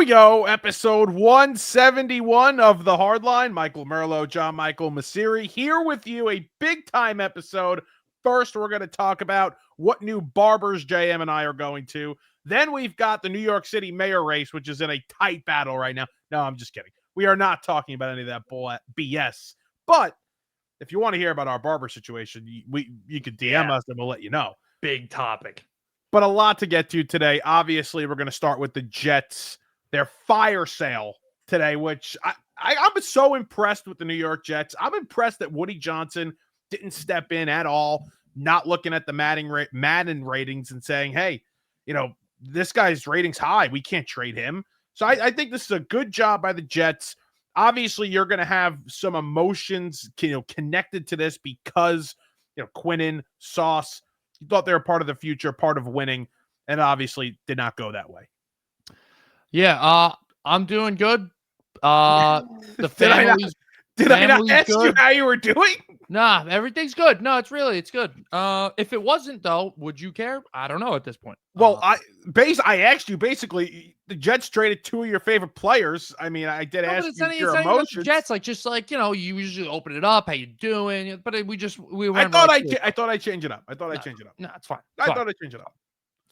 we go. Episode 171 of the Hardline. Michael Merlo, John Michael Masiri here with you. A big time episode. First, we're going to talk about what new barbers JM and I are going to. Then we've got the New York City mayor race, which is in a tight battle right now. No, I'm just kidding. We are not talking about any of that BS. But if you want to hear about our barber situation, you can DM us and we'll let you know. Big topic. But a lot to get to today. Obviously, we're going to start with the Jets. Their fire sale today, which I'm so impressed with the New York Jets. I'm impressed that Woody Johnson didn't step in at all, not looking at the Madden ratings and saying, hey, this guy's rating's high. We can't trade him. So I think this is a good job by the Jets. Obviously, you're going to have some emotions connected to this because Quinnen, Sauce, you thought they were part of the future, part of winning, and obviously did not go that way. Yeah, I'm doing good. The family's Did I not ask you how you were doing? Nah, everything's good. No, it's good. If it wasn't though, would you care? I don't know at this point. Well, I asked you basically. The Jets traded two of your favorite players. I mean, I did ask you your emotions. Jets, you usually open it up. How you doing? But we I thought I'd change it up. No, it's fine. I thought I'd change it up.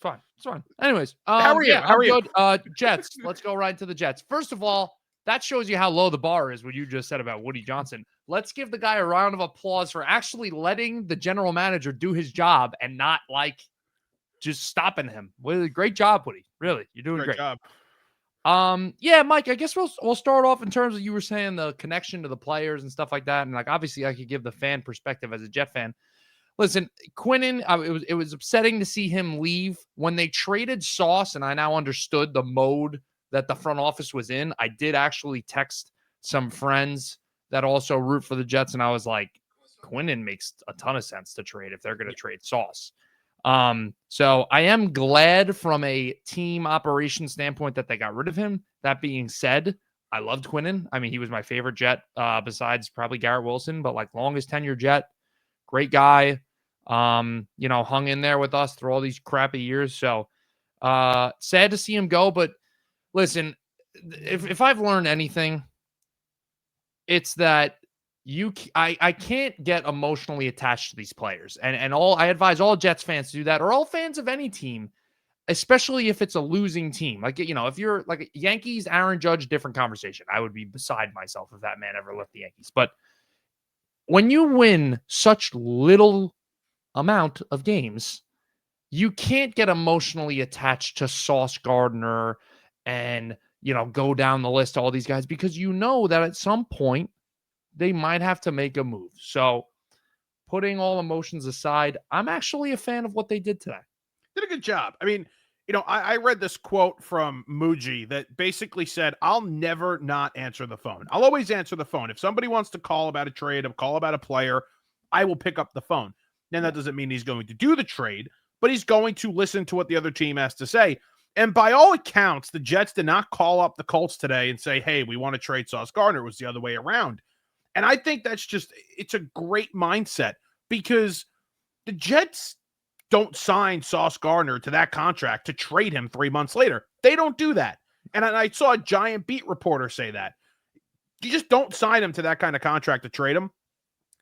It's fine. Anyways, how are you? Yeah, how are you? Good. Jets. Let's go right into the Jets. First of all, that shows you how low the bar is. What you just said about Woody Johnson. Let's give the guy a round of applause for actually letting the general manager do his job and not just stopping him. Well, great job, Woody. Really, you're doing great. Job. Yeah, Mike. I guess we'll start off in terms of you were saying the connection to the players and stuff like that, and obviously I could give the fan perspective as a Jet fan. Listen, Quinnen, it was upsetting to see him leave when they traded Sauce, and I now understood the mode that the front office was in. I did actually text some friends that also root for the Jets, and I was like, Quinnen makes a ton of sense to trade if they're going to trade Sauce. So I am glad from a team operation standpoint that they got rid of him. That being said, I loved Quinnen. I mean, he was my favorite Jet, besides probably Garrett Wilson, but longest tenure Jet, great guy. Hung in there with us through all these crappy years. So, sad to see him go, but listen, if I've learned anything, it's that I can't get emotionally attached to these players. And I advise all Jets fans to do that, or all fans of any team, especially if it's a losing team. If you're Yankees, Aaron Judge, different conversation. I would be beside myself if that man ever left the Yankees. But when you win such little amount of games, you can't get emotionally attached to Sauce Gardner and go down the list, all these guys, because that at some point they might have to make a move. So putting all emotions aside, I'm actually a fan of what they did today. Did a good job. I mean, I read this quote from Muji that basically said, I'll never not answer the phone. I'll always answer the phone. If somebody wants to call about a trade, call about a player, I will pick up the phone. Then that doesn't mean he's going to do the trade, but he's going to listen to what the other team has to say. And by all accounts, the Jets did not call up the Colts today and say, hey, we want to trade Sauce Gardner. It was the other way around. And I think it's a great mindset, because the Jets don't sign Sauce Gardner to that contract to trade him 3 months later. They don't do that. And I saw a giant beat reporter say that. You just don't sign him to that kind of contract to trade him.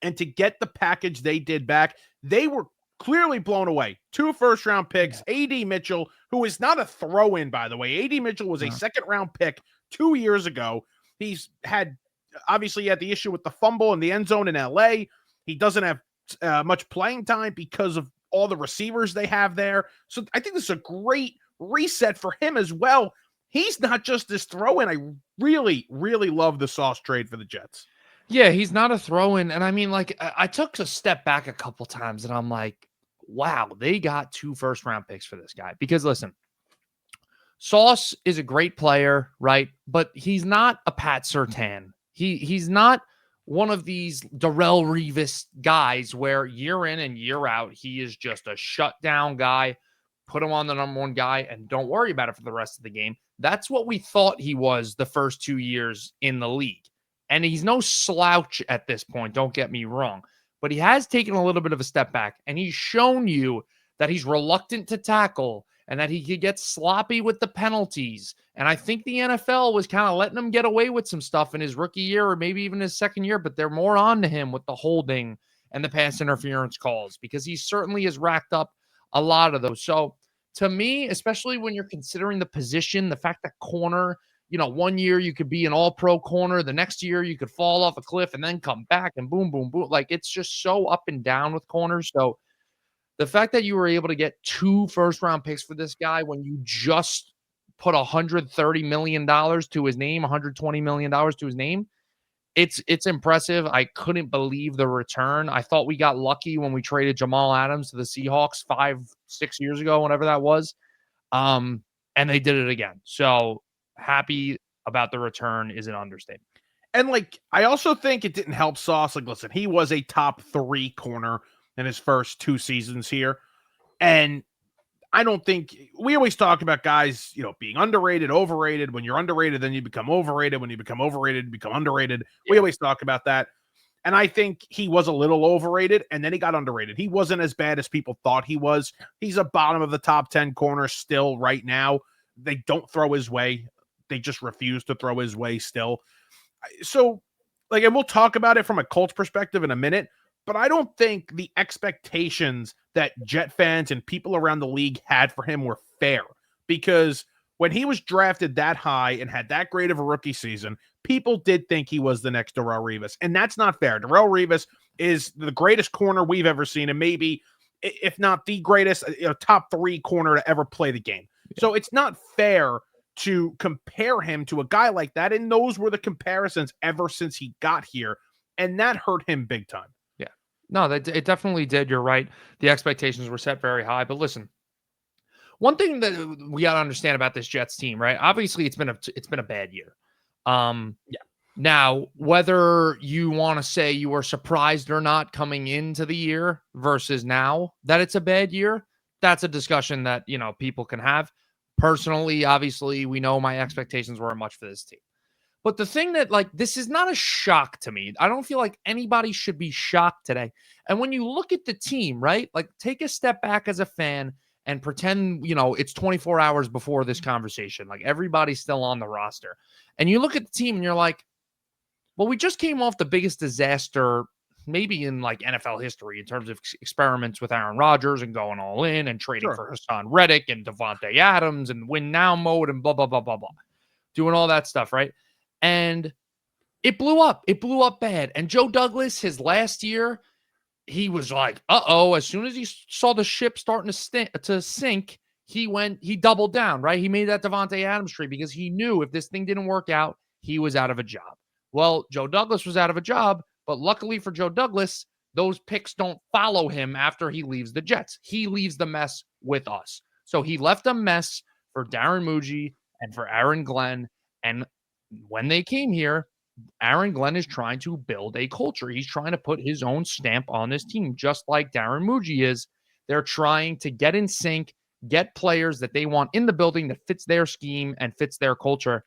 And to get the package they did back, they were clearly blown away. 2 first-round picks, A.D. Mitchell, who is not a throw-in, by the way. A.D. Mitchell was a second-round pick 2 years ago. He's obviously had the issue with the fumble in the end zone in L.A. He doesn't have much playing time because of all the receivers they have there. So I think this is a great reset for him as well. He's not just this throw-in. I really, really love the Sauce trade for the Jets. Yeah, he's not a throw-in. And I mean, I took a step back a couple times and I'm like, wow, they got 2 first-round picks for this guy. Because listen, Sauce is a great player, right? But he's not a Pat Surtain. He's not one of these Darrelle Revis guys where year in and year out, he is just a shutdown guy. Put him on the number 1 guy and don't worry about it for the rest of the game. That's what we thought he was the first 2 years in the league. And he's no slouch at this point, don't get me wrong. But he has taken a little bit of a step back, and he's shown you that he's reluctant to tackle and that he could get sloppy with the penalties. And I think the NFL was kind of letting him get away with some stuff in his rookie year or maybe even his second year, but they're more on to him with the holding and the pass interference calls because he certainly has racked up a lot of those. So to me, especially when you're considering the position, the fact that corner, one year you could be an all-pro corner, the next year you could fall off a cliff and then come back and boom, boom, boom. Like it's just so up and down with corners. So the fact that you were able to get 2 first-round picks for this guy when you just put $130 million to his name, $120 million to his name, it's impressive. I couldn't believe the return. I thought we got lucky when we traded Jamal Adams to the Seahawks 5-6 years ago, whenever that was. And they did it again. So happy about the return is an understatement. And I also think it didn't help Sauce. Listen, he was a top 3 corner in his first 2 seasons here. And I don't think we always talk about guys, being underrated, overrated. When you're underrated, then you become overrated. When you become overrated, you become underrated. Yeah. We always talk about that. And I think he was a little overrated and then he got underrated. He wasn't as bad as people thought he was. He's a bottom of the top 10 corner still right now. They don't throw his way. They just refuse to throw his way still. So, and we'll talk about it from a Colts perspective in a minute, but I don't think the expectations that Jet fans and people around the league had for him were fair, because when he was drafted that high and had that great of a rookie season, people did think he was the next Darrelle Revis, and that's not fair. Darrelle Revis is the greatest corner we've ever seen, and maybe, if not the greatest, top 3 corner to ever play the game. Yeah. So it's not fair to compare him to a guy like that, and those were the comparisons ever since he got here, and that hurt him big time. Yeah. No, it definitely did. You're right. The expectations were set very high, but listen, one thing that we got to understand about this Jets team, right? Obviously, it's been a bad year. Yeah. Now, whether you want to say you were surprised or not coming into the year versus now that it's a bad year, that's a discussion that, people can have. Personally, obviously, we know my expectations weren't much for this team. But the thing that, this is not a shock to me. I don't feel like anybody should be shocked today. And when you look at the team, right, take a step back as a fan and pretend, it's 24 hours before this conversation. Everybody's still on the roster. And you look at the team and you're like, well, we just came off the biggest disaster maybe in NFL history in terms of experiments with Aaron Rodgers and going all in and trading for Hassan Reddick and Devontae Adams and win now mode and blah, blah, blah, blah, blah. Doing all that stuff, right? And it blew up. It blew up bad. And Joe Douglas, his last year, he was like, uh-oh. As soon as he saw the ship starting to sink, he doubled down, right? He made that Devontae Adams trade because he knew if this thing didn't work out, he was out of a job. Well, Joe Douglas was out of a job, but luckily for Joe Douglas, those picks don't follow him after he leaves the Jets. He leaves the mess with us. So he left a mess for Darren Muji and for Aaron Glenn. And when they came here, Aaron Glenn is trying to build a culture. He's trying to put his own stamp on this team, just like Darren Muji is. They're trying to get in sync, get players that they want in the building that fits their scheme and fits their culture.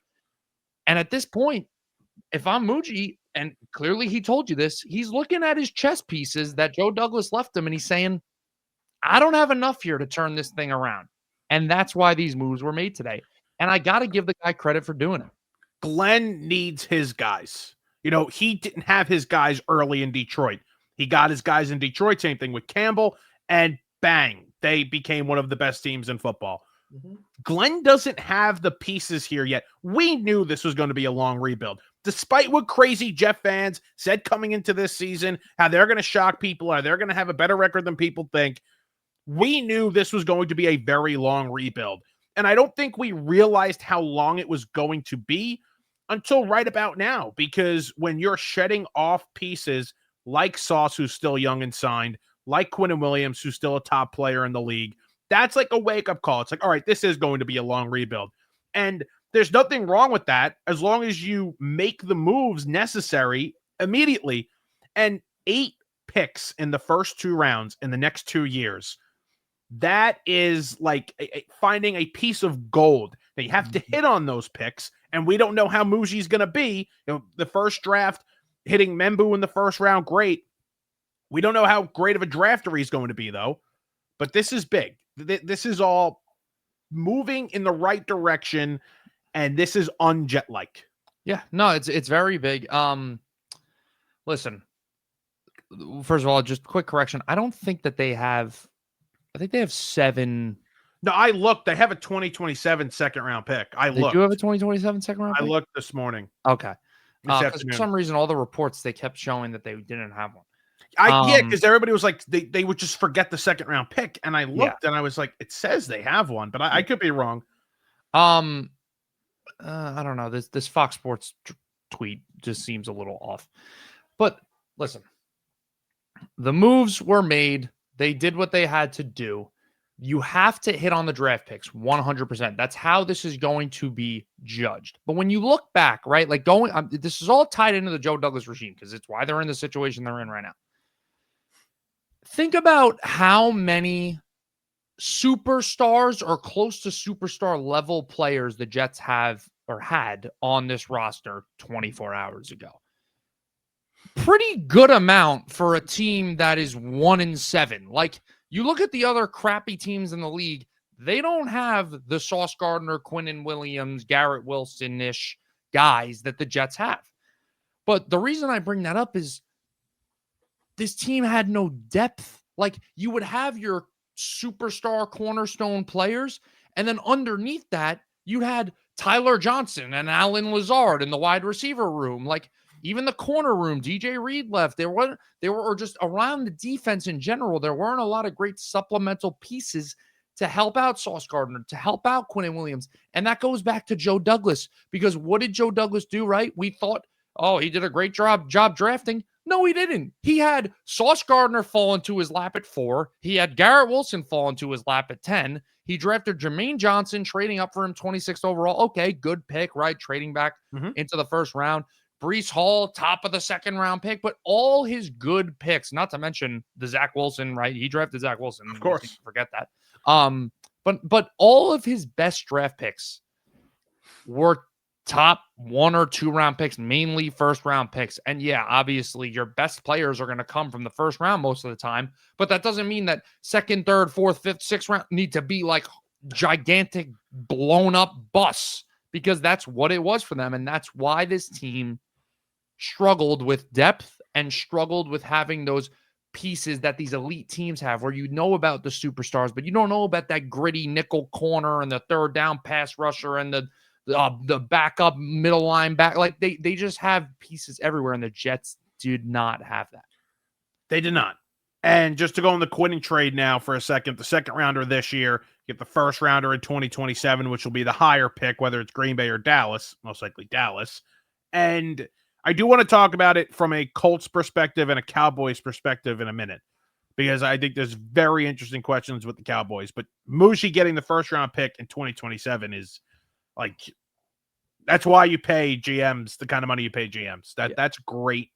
And at this point, if I'm Muji, and clearly he told you this, he's looking at his chess pieces that Joe Douglas left him, and he's saying, I don't have enough here to turn this thing around. And that's why these moves were made today. And I got to give the guy credit for doing it. Glenn needs his guys. He didn't have his guys early in Detroit. He got his guys in Detroit, same thing with Campbell, and bang, they became one of the best teams in football. Mm-hmm. Glenn doesn't have the pieces here yet. We knew this was going to be a long rebuild. Despite what crazy Jet fans said coming into this season, how they're going to shock people, or they're going to have a better record than people think, we knew this was going to be a very long rebuild. And I don't think we realized how long it was going to be until right about now, because when you're shedding off pieces like Sauce, who's still young and signed, like Quinnen Williams, who's still a top player in the league, that's like a wake-up call. It's like, all right, this is going to be a long rebuild. And there's nothing wrong with that as long as you make the moves necessary immediately. And 8 picks in the first 2 rounds in the next 2 years, that is like finding a piece of gold. Now you have to hit on those picks, and we don't know how Muji's going to be. The first draft, hitting Membu in the first round, great. We don't know how great of a drafter he's going to be, though. But this is big. This is all moving in the right direction, and this is un-Jet-like. Yeah, no, it's very big. Listen, first of all, just quick correction. I don't think that they have. I think they have 7. No, I looked. They have a 2027 second-round pick. They do have a 2027 second round I pick? looked this morning. Okay. This For afternoon. some reason, all the reports, they kept showing that they didn't have one. Yeah, because everybody was like, they would just forget the second-round pick, and I looked, and I was like, it says they have one, but I could be wrong. I don't know. This Fox Sports tweet just seems a little off. But listen, the moves were made. They did what they had to do. You have to hit on the draft picks 100%. That's how this is going to be judged. But when you look back, right, like this is all tied into the Joe Douglas regime because it's why they're in the situation they're in right now. Think about how many superstars or close to superstar level players the Jets have or had on this roster 24 hours ago. Pretty good amount for a team that is 1-7. Like, you look at the other crappy teams in the league, they don't have the Sauce Gardner, Quinnen Williams, Garrett Wilson-ish guys that the Jets have. But the reason I bring that up is this team had no depth. Like, you would have your superstar cornerstone players, and then underneath that, you had Tyler Johnson and Alan Lazard in the wide receiver room. Like, even the corner room, DJ Reed left. They were or just around the defense in general. There weren't a lot of great supplemental pieces to help out Sauce Gardner, to help out Quinnen Williams. And that goes back to Joe Douglas, because what did Joe Douglas do, right? We thought, oh, he did a great job drafting. No, he didn't. He had Sauce Gardner fall into his lap at 4. He had Garrett Wilson fall into his lap at 10. He drafted Jermaine Johnson, trading up for him 26th overall. Okay, good pick, right? Trading back into the first round. Breece Hall, top of the second round pick, but all his good picks, not to mention the Zach Wilson, right? He drafted Zach Wilson. Of course. Forget that. But all of his best draft picks were top 1 or 2 round picks, mainly first round picks. And yeah, obviously your best players are going to come from the first round most of the time, but that doesn't mean that second, third, fourth, fifth, sixth round need to be like gigantic blown up busts, because that's what it was for them. And that's why this team struggled with depth and struggled with having those pieces that these elite teams have, where you know about the superstars, but you don't know about that gritty nickel corner and the third down pass rusher and the backup middle linebacker. Like they just have pieces everywhere, and the Jets did not have that. They did not. And just to go on the Quinnen trade now for a second, the second rounder this year, get the first rounder in 2027, which will be the higher pick, whether it's Green Bay or Dallas, most likely Dallas. And I do want to talk about it from a Colts perspective and a Cowboys perspective in a minute, because I think there's very interesting questions with the Cowboys. But Muji getting the first round pick in 2027 is like, that's why you pay GMs the kind of money you pay GMs. That's great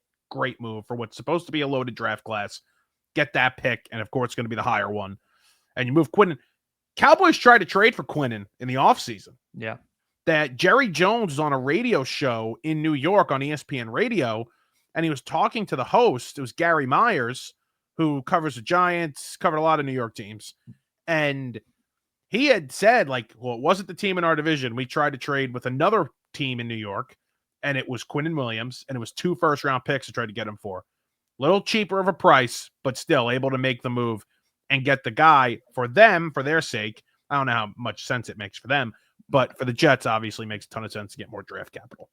move for what's supposed to be a loaded draft class. Get that pick, and of course it's going to be the higher one. And you move Quinnen. Cowboys tried to trade for Quinnen in the offseason. Yeah. That Jerry Jones was on a radio show in New York on ESPN Radio, and he was talking to the host. It was Gary Myers, who covers the Giants, covered a lot of New York teams. And he had said, like, well, it wasn't the team in our division. We tried to trade with another team in New York, and it was Quinnen Williams, and it was 2 first-round picks to try to get him for. A little cheaper of a price, but still able to make the move and get the guy for them, for their sake. I don't know how much sense it makes for them, but for the Jets, obviously makes a ton of sense to get more draft capital.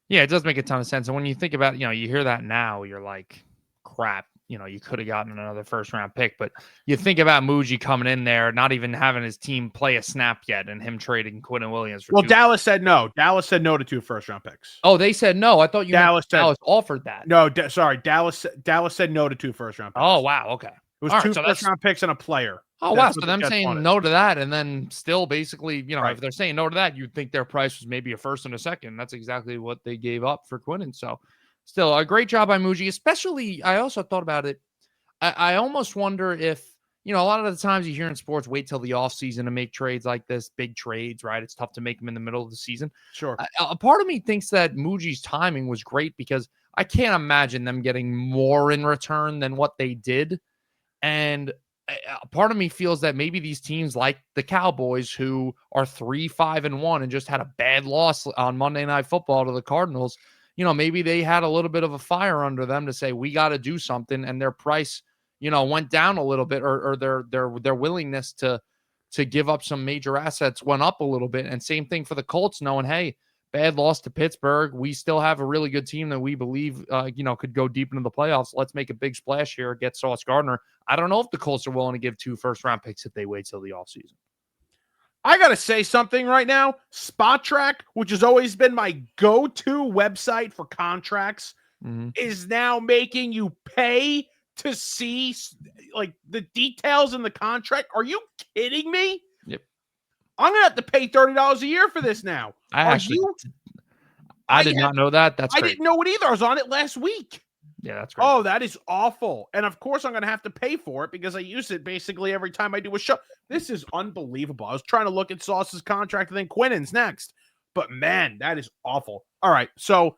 Yeah, it does make a ton of sense. And when you think about, you hear that now, you're like, crap, you could have gotten another first round pick. But you think about Muji coming in there, not even having his team play a snap yet, and him trading Quinnen Williams for Dallas said no. Dallas said no to 2 first round picks. Oh, they said no. I thought Dallas offered that. No, sorry. Dallas said no to 2 first round picks. Oh, wow. Okay. It was 2 first round picks and a player. Oh, wow. So them saying no to that, and then still basically, right. If they're saying no to that, you'd think their price was maybe a first and a second. That's exactly what they gave up for Quinnen. So still a great job by Muji. Especially, I also thought about it. I almost wonder if, a lot of the times you hear in sports, wait till the offseason to make trades like this, big trades, right? It's tough to make them in the middle of the season. Sure. A part of me thinks that Muji's timing was great, because I can't imagine them getting more in return than what they did. And part of me feels that maybe these teams like the Cowboys, who are 3-5-1 and just had a bad loss on Monday Night Football to the Cardinals, maybe they had a little bit of a fire under them to say, we got to do something. And their price, went down a little bit, or their willingness to give up some major assets went up a little bit. And same thing for the Colts, knowing, hey, bad loss to Pittsburgh. We still have a really good team that we believe, could go deep into the playoffs. Let's make a big splash here, get Sauce Gardner. I don't know if the Colts are willing to give 2 first-round picks if they wait till the offseason. I got to say something right now. Spot Track, which has always been my go-to website for contracts, is now making you pay to see like the details in the contract. Are you kidding me? Yep. I'm going to have to pay $30 a year for this now. I did not know that. That's great. I didn't know it either. I was on it last week. Yeah, that's great. Oh, that is awful. And of course, I'm going to have to pay for it because I use it basically every time I do a show. This is unbelievable. I was trying to look at Sauce's contract and then Quinnen's next. But man, that is awful. All right. So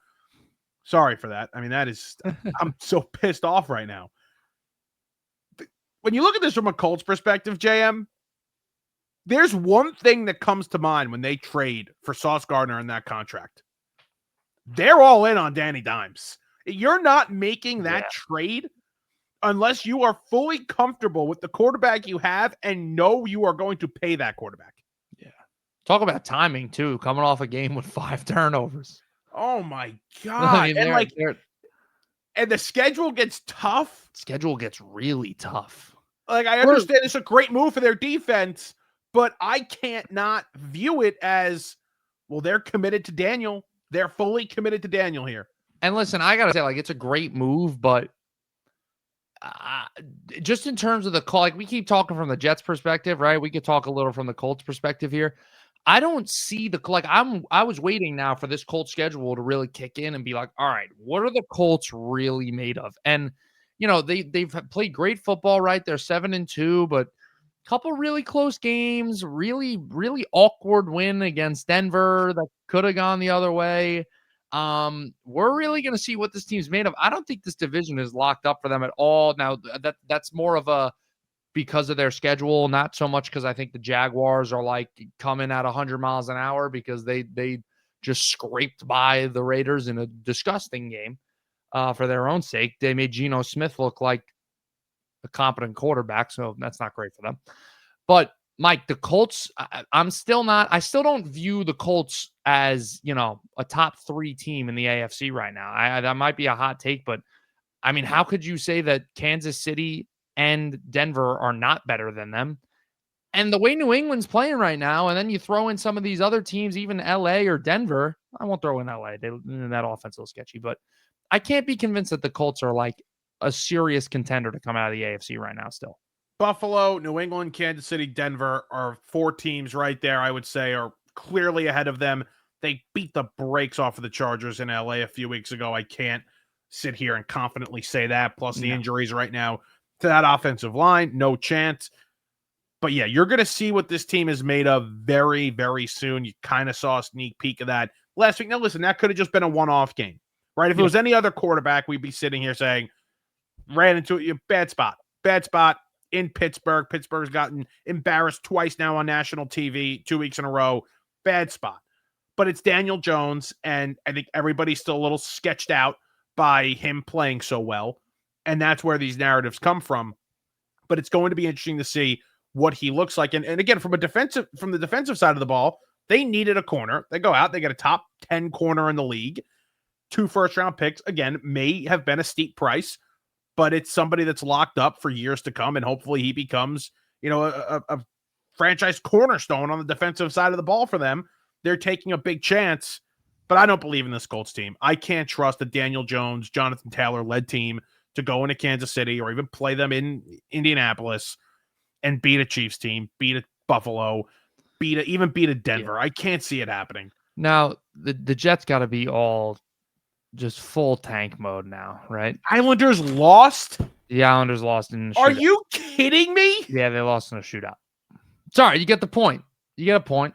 sorry for that. I mean, I'm so pissed off right now. When you look at this from a Colts perspective, JM, there's one thing that comes to mind when they trade for Sauce Gardner in that contract. They're all in on Danny Dimes. You're not making that trade unless you are fully comfortable with the quarterback you have and know you are going to pay that quarterback. Yeah. Talk about timing, too, coming off a game with 5 turnovers. Oh, my God. And the schedule gets tough. Schedule gets really tough. Like, I understand it's a great move for their defense, but I can't not view it as, well, they're committed to Daniel. They're fully committed to Daniel here. And listen, I got to say, like, it's a great move, but just in terms of the call, like, we keep talking from the Jets perspective, right? We could talk a little from the Colts perspective here. I don't see I was waiting now for this Colts schedule to really kick in and be like, all right, what are the Colts really made of? And, they've played great football, right? They're 7-2, but a couple really close games, really, really awkward win against Denver that could have gone the other way. We're really going to see what this team's made of. I don't think this division is locked up for them at all. Now that's more of because of their schedule, not so much because I think the Jaguars are like coming at 100 miles an hour because they just scraped by the Raiders in a disgusting game for their own sake. They made Geno Smith look like a competent quarterback, so that's not great for them. But Mike, the Colts, I still don't view the Colts as, a top 3 team in the AFC right now. That might be a hot take, but I mean, how could you say that Kansas City and Denver are not better than them? And the way New England's playing right now, and then you throw in some of these other teams, even LA or Denver. I won't throw in LA. That offense is a little sketchy, but I can't be convinced that the Colts are like a serious contender to come out of the AFC right now still. Buffalo, New England, Kansas City, Denver are 4 teams right there, I would say, are clearly ahead of them. They beat the brakes off of the Chargers in LA a few weeks ago. I can't sit here and confidently say that. Plus the injuries right now to that offensive line, no chance. But yeah, you're going to see what this team is made of very, very soon. You kind of saw a sneak peek of that last week. Now, listen, that could have just been a one-off game, right? If it was any other quarterback, we'd be sitting here saying, ran into a bad spot in Pittsburgh. Pittsburgh's gotten embarrassed twice now on national TV, 2 weeks in a row. Bad spot. But it's Daniel Jones, and I think everybody's still a little sketched out by him playing so well. And that's where these narratives come from. But it's going to be interesting to see what he looks like. And again, from the defensive side of the ball, they needed a corner. They go out, they get a top 10 corner in the league. 2 first-round picks, again, may have been a steep price, but it's somebody that's locked up for years to come, and hopefully he becomes, a franchise cornerstone on the defensive side of the ball for them. They're taking a big chance, but I don't believe in this Colts team. I can't trust a Daniel Jones, Jonathan Taylor-led team to go into Kansas City or even play them in Indianapolis and beat a Chiefs team, beat a Buffalo, beat a Denver. Yeah. I can't see it happening. Now, the Jets got to be all just full tank mode now, right? Islanders lost? The Islanders lost in the shootout. Are you kidding me? Yeah, they lost in a shootout. Sorry, you get the point. You get a point.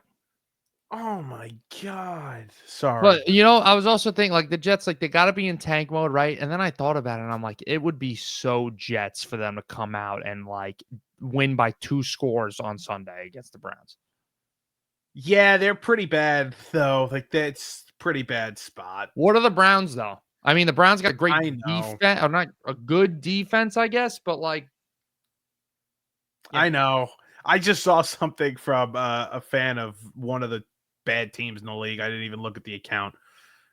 Oh my God. Sorry. But, I was also thinking, like, the Jets, like, they gotta be in tank mode, right? And then I thought about it, and I'm like, it would be so Jets for them to come out and, like, win by 2 scores on Sunday against the Browns. Yeah, they're pretty bad though. Like that's pretty bad spot. What are the Browns, though? I mean, the Browns got great I know. defense, or not a good defense, I guess, but, like, you I know. know. I just saw something from a fan of one of the bad teams in the league. I didn't even look at the account,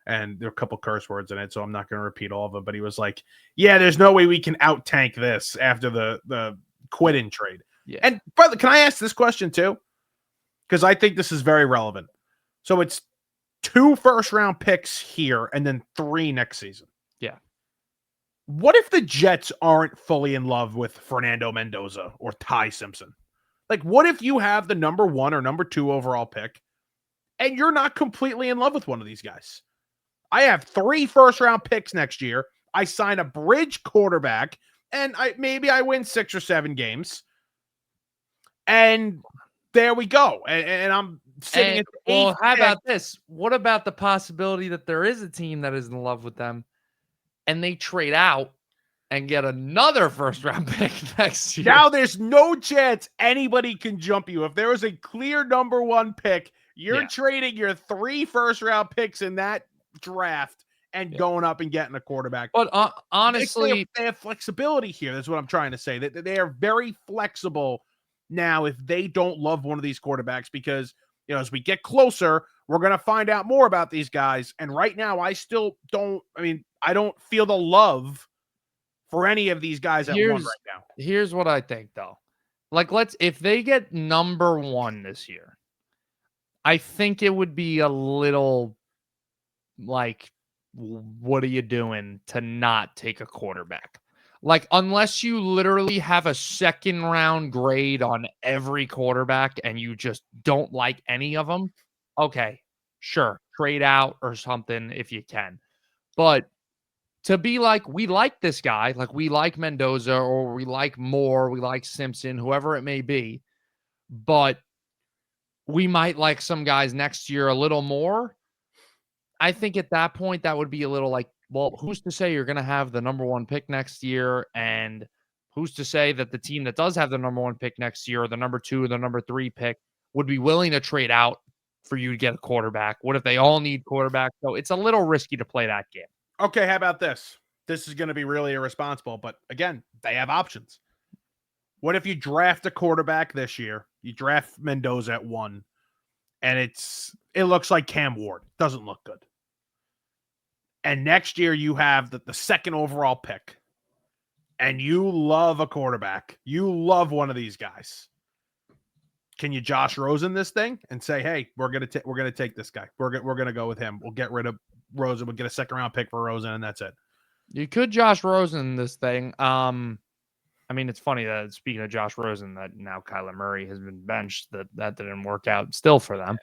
and there are a couple curse words in it, so I'm not going to repeat all of them. But he was like, "Yeah, there's no way we can out tank this after the Quidden trade." Yeah. And brother, can I ask this question too? Because I think this is very relevant. So it's 2 first-round picks here, and then 3 next season. Yeah. What if the Jets aren't fully in love with Fernando Mendoza or Ty Simpson? Like, what if you have the number 1 or number 2 overall pick and you're not completely in love with one of these guys? I have 3 first-round picks next year. I sign a bridge quarterback, and maybe I win 6 or 7 games. And there we go. And I'm sitting at the 8th how pick. about this? What about the possibility that there is a team that is in love with them and they trade out and get another first round pick next year? Now there's no chance anybody can jump you. If there was a clear number 1 pick, you're trading your 3 first-round picks in that draft and going up and getting a quarterback. But honestly, they have flexibility here. That's what I'm trying to say. That they are very flexible now if they don't love one of these quarterbacks, because as we get closer, we're going to find out more about these guys. And right now, I still don't. I mean, I don't feel the love for any of these guys at 1 right now. Here's what I think, though. Like, if they get number 1 this year, I think it would be a little like, what are you doing to not take a quarterback? Like, unless you literally have a 2nd round grade on every quarterback and you just don't like any of them, okay, sure, trade out or something if you can. But to be like, we like this guy, like we like Mendoza, or we like Moore, we like Simpson, whoever it may be, but we might like some guys next year a little more. I think at that point, that would be a little like, well, who's to say you're going to have the number 1 pick next year? And who's to say that the team that does have the number 1 pick next year, or the number 2 or the number 3 pick, would be willing to trade out for you to get a quarterback? What if they all need quarterbacks? So it's a little risky to play that game. Okay, how about this? This is going to be really irresponsible, but again, they have options. What if you draft a quarterback this year? You draft Mendoza at 1, and it looks like Cam Ward. Doesn't look good. And next year you have the 2nd overall pick, and you love a quarterback. You love one of these guys. Can you Josh Rosen this thing and say, "Hey, we're gonna take this guy. We're gonna go with him. We'll get rid of Rosen. We'll get a 2nd round pick for Rosen, and that's it." You could Josh Rosen this thing. I mean, it's funny that, speaking of Josh Rosen, that now Kyler Murray has been benched. That didn't work out still for them.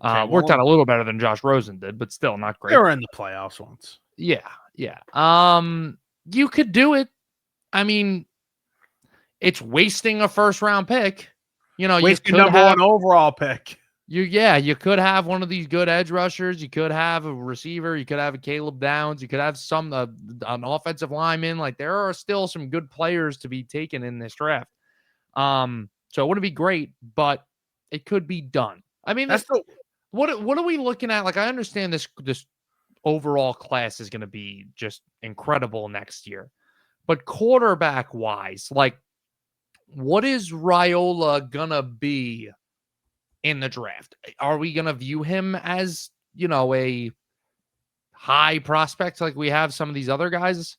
Worked out a little better than Josh Rosen did, but still not great. They were in the playoffs once. Yeah. You could do it. I mean, it's wasting a first round pick. Wasting number 1 overall pick. You could have one of these good edge rushers. You could have a receiver. You could have a Caleb Downs. You could have an offensive lineman. Like, there are still some good players to be taken in this draft. So it wouldn't be great, but it could be done. I mean, what are we looking at? Like, I understand this overall class is going to be just incredible next year, but quarterback wise, like, what is Raiola gonna be in the draft? Are we gonna view him as, a high prospect like we have some of these other guys,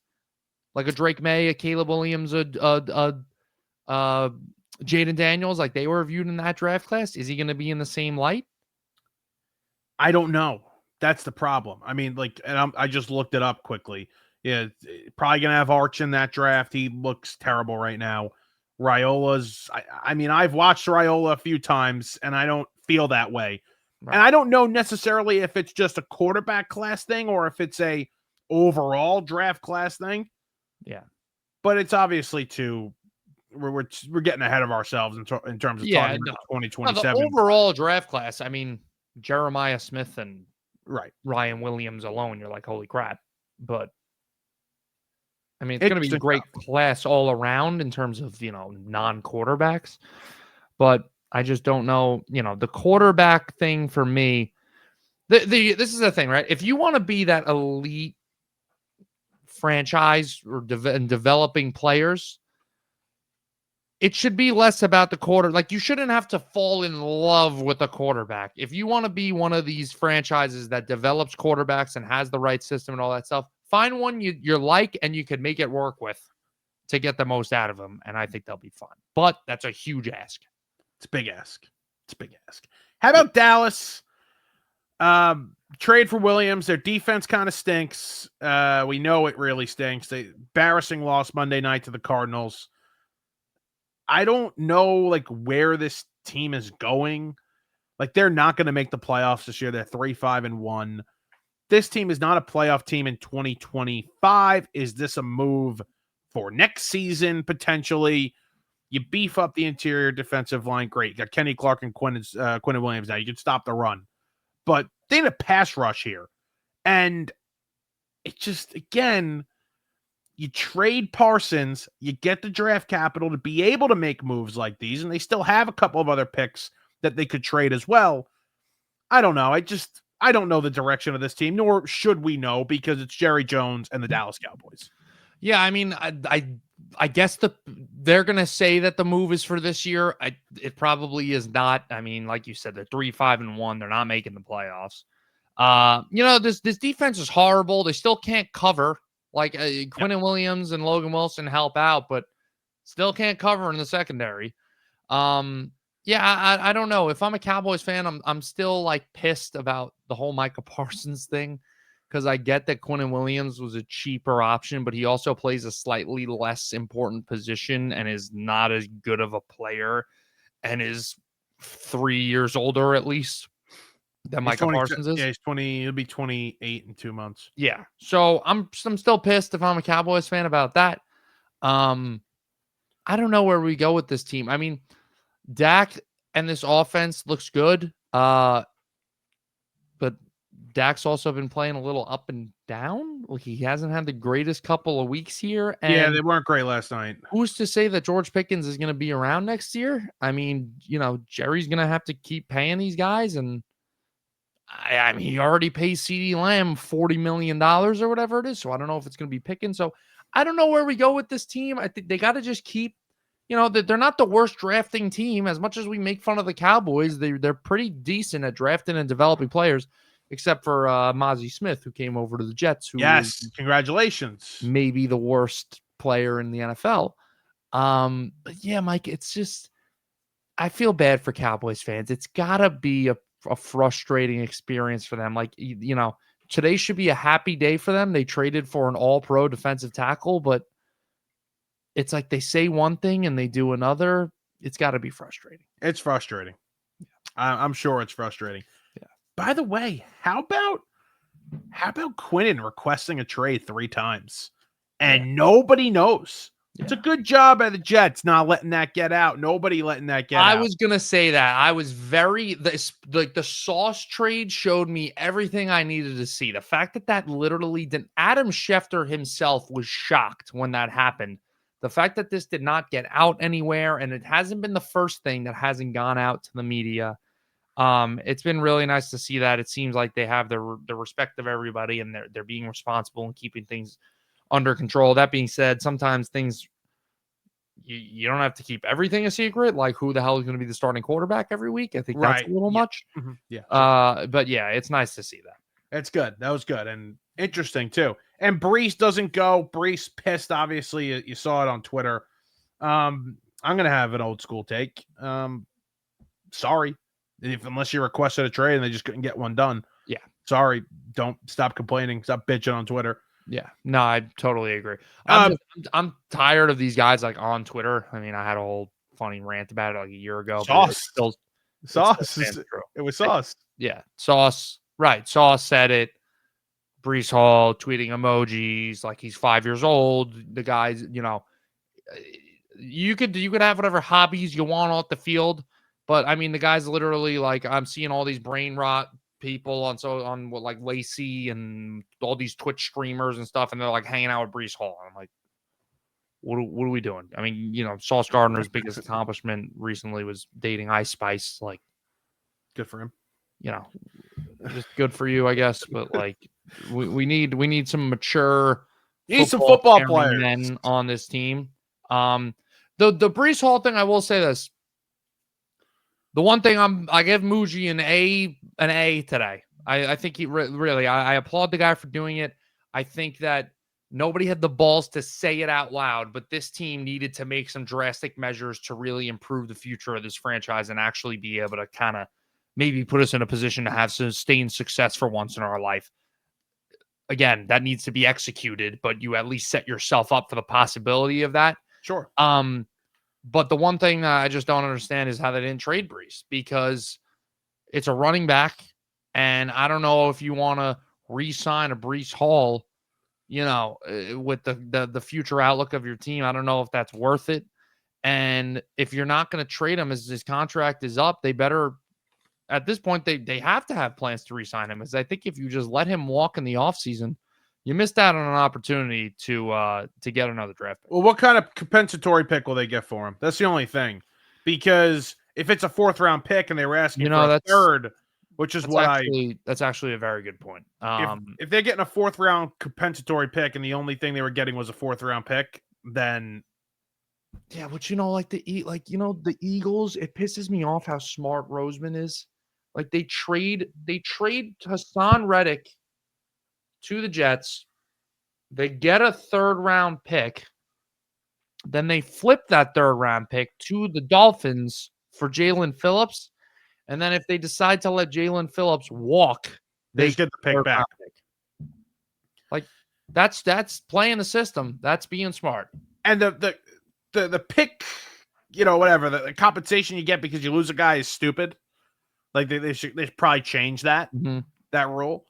like a Drake May, a Caleb Williams, Jaden Daniels, like they were viewed in that draft class? Is he going to be in the same light? I don't know. That's the problem. I mean, I just looked it up quickly. Yeah, probably going to have Arch in that draft. He looks terrible right now. Raiola's, I mean, I've watched Raiola a few times, and I don't feel that way. Right. And I don't know necessarily if it's just a quarterback class thing or if it's a overall draft class thing. Yeah. But it's obviously we're getting ahead of ourselves in terms of talking about 2027. The overall draft class, I mean, Jeremiah Smith and Right. Ryan Williams alone, you're like, holy crap. But I mean, it's going to be a Interesting great stuff. class all around in terms of, non-quarterbacks. But I just don't know, the quarterback thing for me. This is the thing, right? If you want to be that elite franchise or developing players, it should be less about the quarter. Like, you shouldn't have to fall in love with a quarterback. If you want to be one of these franchises that develops quarterbacks and has the right system and all that stuff, find one you like and you can make it work with to get the most out of them. And I think they'll be fun. But that's a huge ask. It's a big ask. It's a big ask. How about Dallas? Trade for Williams. Their defense kind of stinks. We know it really stinks. They embarrassing loss Monday night to the Cardinals. I don't know like where this team is going. Like, they're not going to make the playoffs this year. They're 3-5-1. This team is not a playoff team in 2025. Is this a move for next season potentially? You beef up the interior defensive line. Great. You got Kenny Clark and Quinn Williams now. You can stop the run. But they need a pass rush here. And it just, again, you trade Parsons, you get the draft capital to be able to make moves like these, and they still have a couple of other picks that they could trade as well. I don't know. I don't know the direction of this team, nor should we know, because it's Jerry Jones and the Dallas Cowboys. Yeah, I mean, I guess they're going to say that the move is for this year. It probably is not. I mean, like you said, they're 3-5-1. They're not making the playoffs. This defense is horrible. They still can't cover. Like Quinn Williams and Logan Wilson help out, but still can't cover in the secondary. I don't know. If I'm a Cowboys fan, I'm still like pissed about the whole Micah Parsons thing, because I get that Quinn Williams was a cheaper option, but he also plays a slightly less important position and is not as good of a player and is 3 years older at least than Micah Parsons is. Yeah, he's 20. He'll be 28 in 2 months. Yeah. So I'm still pissed if I'm a Cowboys fan about that. I don't know where we go with this team. I mean, Dak and this offense looks good. But Dak's also been playing a little up and down. Like, he hasn't had the greatest couple of weeks here. And yeah, they weren't great last night. Who's to say that George Pickens is going to be around next year? I mean, Jerry's going to have to keep paying these guys. And I mean, he already pays CeeDee Lamb $40 million or whatever it is. So I don't know if it's going to be Pickens. So I don't know where we go with this team. I think they got to just keep, they're not the worst drafting team. As much as we make fun of the Cowboys, they're pretty decent at drafting and developing players, except for Mozzie Smith, who came over to the Jets. Yes, congratulations. Maybe the worst player in the NFL. But yeah, Mike, it's just, I feel bad for Cowboys fans. It's got to be a frustrating experience for them. Like, today should be a happy day for them. They traded for an all-pro defensive tackle, but it's like they say one thing and they do another. It's got to be frustrating. It's frustrating. Yeah. I'm sure it's frustrating. Yeah. By the way, how about Quinnen requesting a trade 3 times and nobody knows? Yeah. It's a good job by the Jets not letting that get out. Nobody letting that get out. I was going to say that. I was the Sauce trade showed me everything I needed to see. The fact that literally didn't. Adam Schefter himself was shocked when that happened. The fact that this did not get out anywhere, and it hasn't been the first thing that hasn't gone out to the media. It's been really nice to see that. It seems like they have the respect of everybody, and they're being responsible and keeping things under control. That being said, sometimes things you don't have to keep everything a secret. Like, who the hell is going to be the starting quarterback every week? I think that's a little much. Mm-hmm. Yeah. Sure. But yeah, it's nice to see that. It's good. That was good and interesting too. And Brees doesn't go. Brees pissed. Obviously, you saw it on Twitter. I'm gonna have an old school take. Sorry, unless you requested a trade and they just couldn't get one done. Yeah. Sorry. Don't stop complaining. Stop bitching on Twitter. Yeah, no, I totally agree. I'm tired of these guys like on Twitter. I mean, I had a whole funny rant about it like a year ago. Sauce. It was Sauce. Yeah, Sauce. Right. Sauce said it. Brees Hall tweeting emojis like he's 5 years old. The guys, you could have whatever hobbies you want off the field, But I mean, the guy's literally like, I'm seeing all these brain rot people on what, like Lacey and all these Twitch streamers and stuff, and they're like hanging out with Breece Hall. I'm like, what are we doing? I mean, Sauce Gardner's biggest accomplishment recently was dating Ice Spice. Like, good for him. Just good for you, I guess. But like, we need some mature, some football players men on this team. The Breece Hall thing, I will say this. The one thing I give Muji an A today. I think he really, I applaud the guy for doing it. I think that nobody had the balls to say it out loud, but this team needed to make some drastic measures to really improve the future of this franchise and actually be able to kind of maybe put us in a position to have sustained success for once in our life. Again, that needs to be executed, but you at least set yourself up for the possibility of that. Sure. But the one thing that I just don't understand is how they didn't trade Breece, because it's a running back, and I don't know if you want to re-sign a Breece Hall, with the future outlook of your team. I don't know if that's worth it. And if you're not going to trade him as his contract is up, they better, at this point, they have to have plans to re-sign him. Because I think if you just let him walk in the offseason, you missed out on an opportunity to get another draft pick. Well, what kind of compensatory pick will they get for him? That's the only thing. Because if it's a 4th round pick and they were asking for a 3rd, which is that's actually a very good point. If they're getting a 4th round compensatory pick and the only thing they were getting was a 4th round pick, then yeah, but the Eagles, it pisses me off how smart Roseman is. Like they trade Hassan Reddick to the Jets. They get a 3rd round pick. Then they flip that 3rd round pick to the Dolphins for Jalen Phillips. And then if they decide to let Jalen Phillips walk, they just get the pick back. Like that's playing the system. That's being smart. And the pick, whatever, the compensation you get because you lose a guy is stupid. Like they should probably change that rule.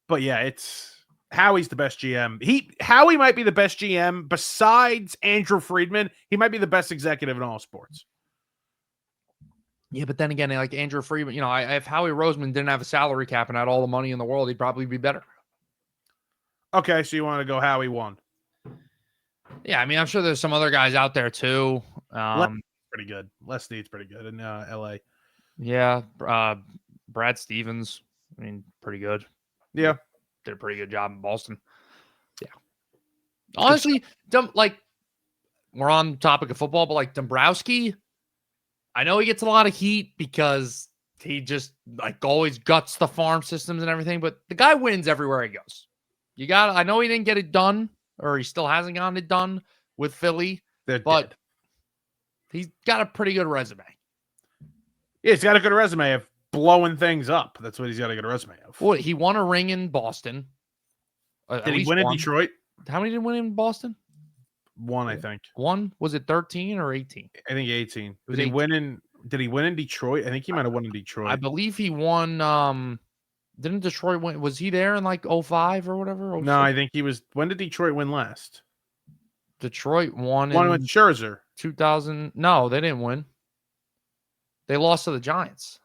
But yeah, it's Howie's the best GM. Howie might be the best GM besides Andrew Friedman. He might be the best executive in all sports. Yeah, but then again, like Andrew Friedman, if Howie Roseman didn't have a salary cap and had all the money in the world, he'd probably be better. Okay, so you want to go Howie 1? Yeah, I mean, I'm sure there's some other guys out there too. Pretty good. Les Snead's pretty good in L.A. Yeah, Brad Stevens, I mean, pretty good. Yeah, did a pretty good job in Boston. Yeah, honestly, we're on the topic of football, but like Dombrowski, I know he gets a lot of heat because he just always guts the farm systems and everything, but the guy wins everywhere he goes. I know he didn't get it done, or he still hasn't gotten it done with Philly, but he's got a pretty good resume. Yeah, he's got a good resume of blowing things up. That's what he's got a good resume of. Well, he won a ring in Boston. Did he win in Detroit? How many did he win in Boston? 1, I think. 1? Was it 13 or 18? I think 18. Did he win in Detroit? I think he might have won in Detroit. I believe he won. Didn't Detroit win? Was he there in 05 or whatever? 06? No, I think he was. When did Detroit win last? Detroit won with Scherzer. 2000. No, they didn't win. They lost to the Giants.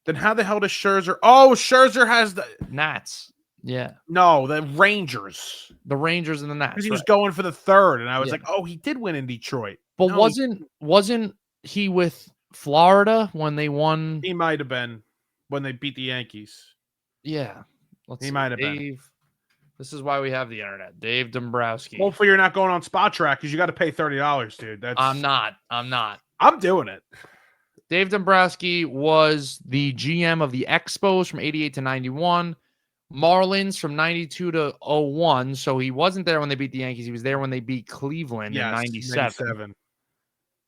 Then how the hell does Scherzer? Oh, Scherzer has the Nats. Yeah. No, the Rangers. The Rangers and the Nats. Because he was going for the 3rd, and I was like, oh, he did win in Detroit. But no, wasn't he with Florida when they won? He might have been when they beat the Yankees. Yeah. He might have been. This is why we have the internet. Dave Dombrowski. Hopefully you're not going on Spot Track because you got to pay $30, dude. I'm not. I'm doing it. Dave Dombrowski was the GM of the Expos from 88 to 91. Marlins from 92 to 01. So he wasn't there when they beat the Yankees. He was there when they beat Cleveland in 97.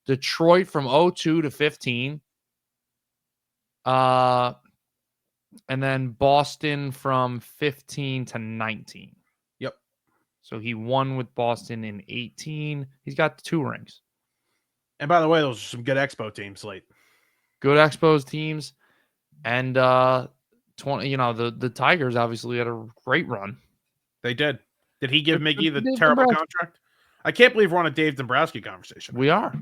Detroit from 02 to 15. And then Boston from 15 to 19. Yep. So he won with Boston in 18. He's got 2 rings. And by the way, those are some good Expo teams late. Good Expos teams. And 20, the Tigers obviously had a great run. They did. Did he give Miggy the terrible contract? I can't believe we're on a Dave Dombrowski conversation. We are.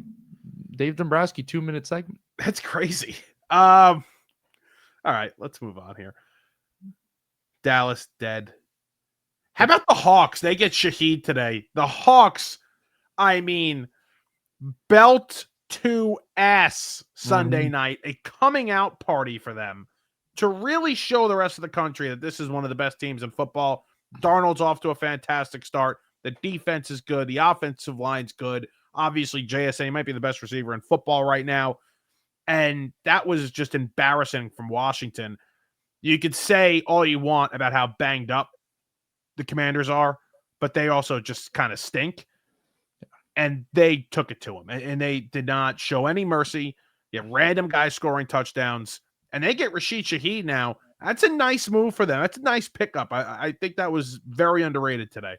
Dave Dombrowski 2-minute segment. That's crazy. All right, let's move on here. Dallas dead. How about the Hawks? They get Shaheed today. The Hawks, I mean, belt to ass Sunday night, a coming out party for them to really show the rest of the country that this is one of the best teams in football. Darnold's off to a fantastic start. The defense is good. The offensive line's good. Obviously, JSA might be the best receiver in football right now. And that was just embarrassing from Washington. You could say all you want about how banged up the Commanders are, but they also just kind of stink. And they took it to them, and they did not show any mercy. You have random guys scoring touchdowns, and they get Rashid Shaheed now. That's a nice move for them. That's a nice pickup. I think that was very underrated today.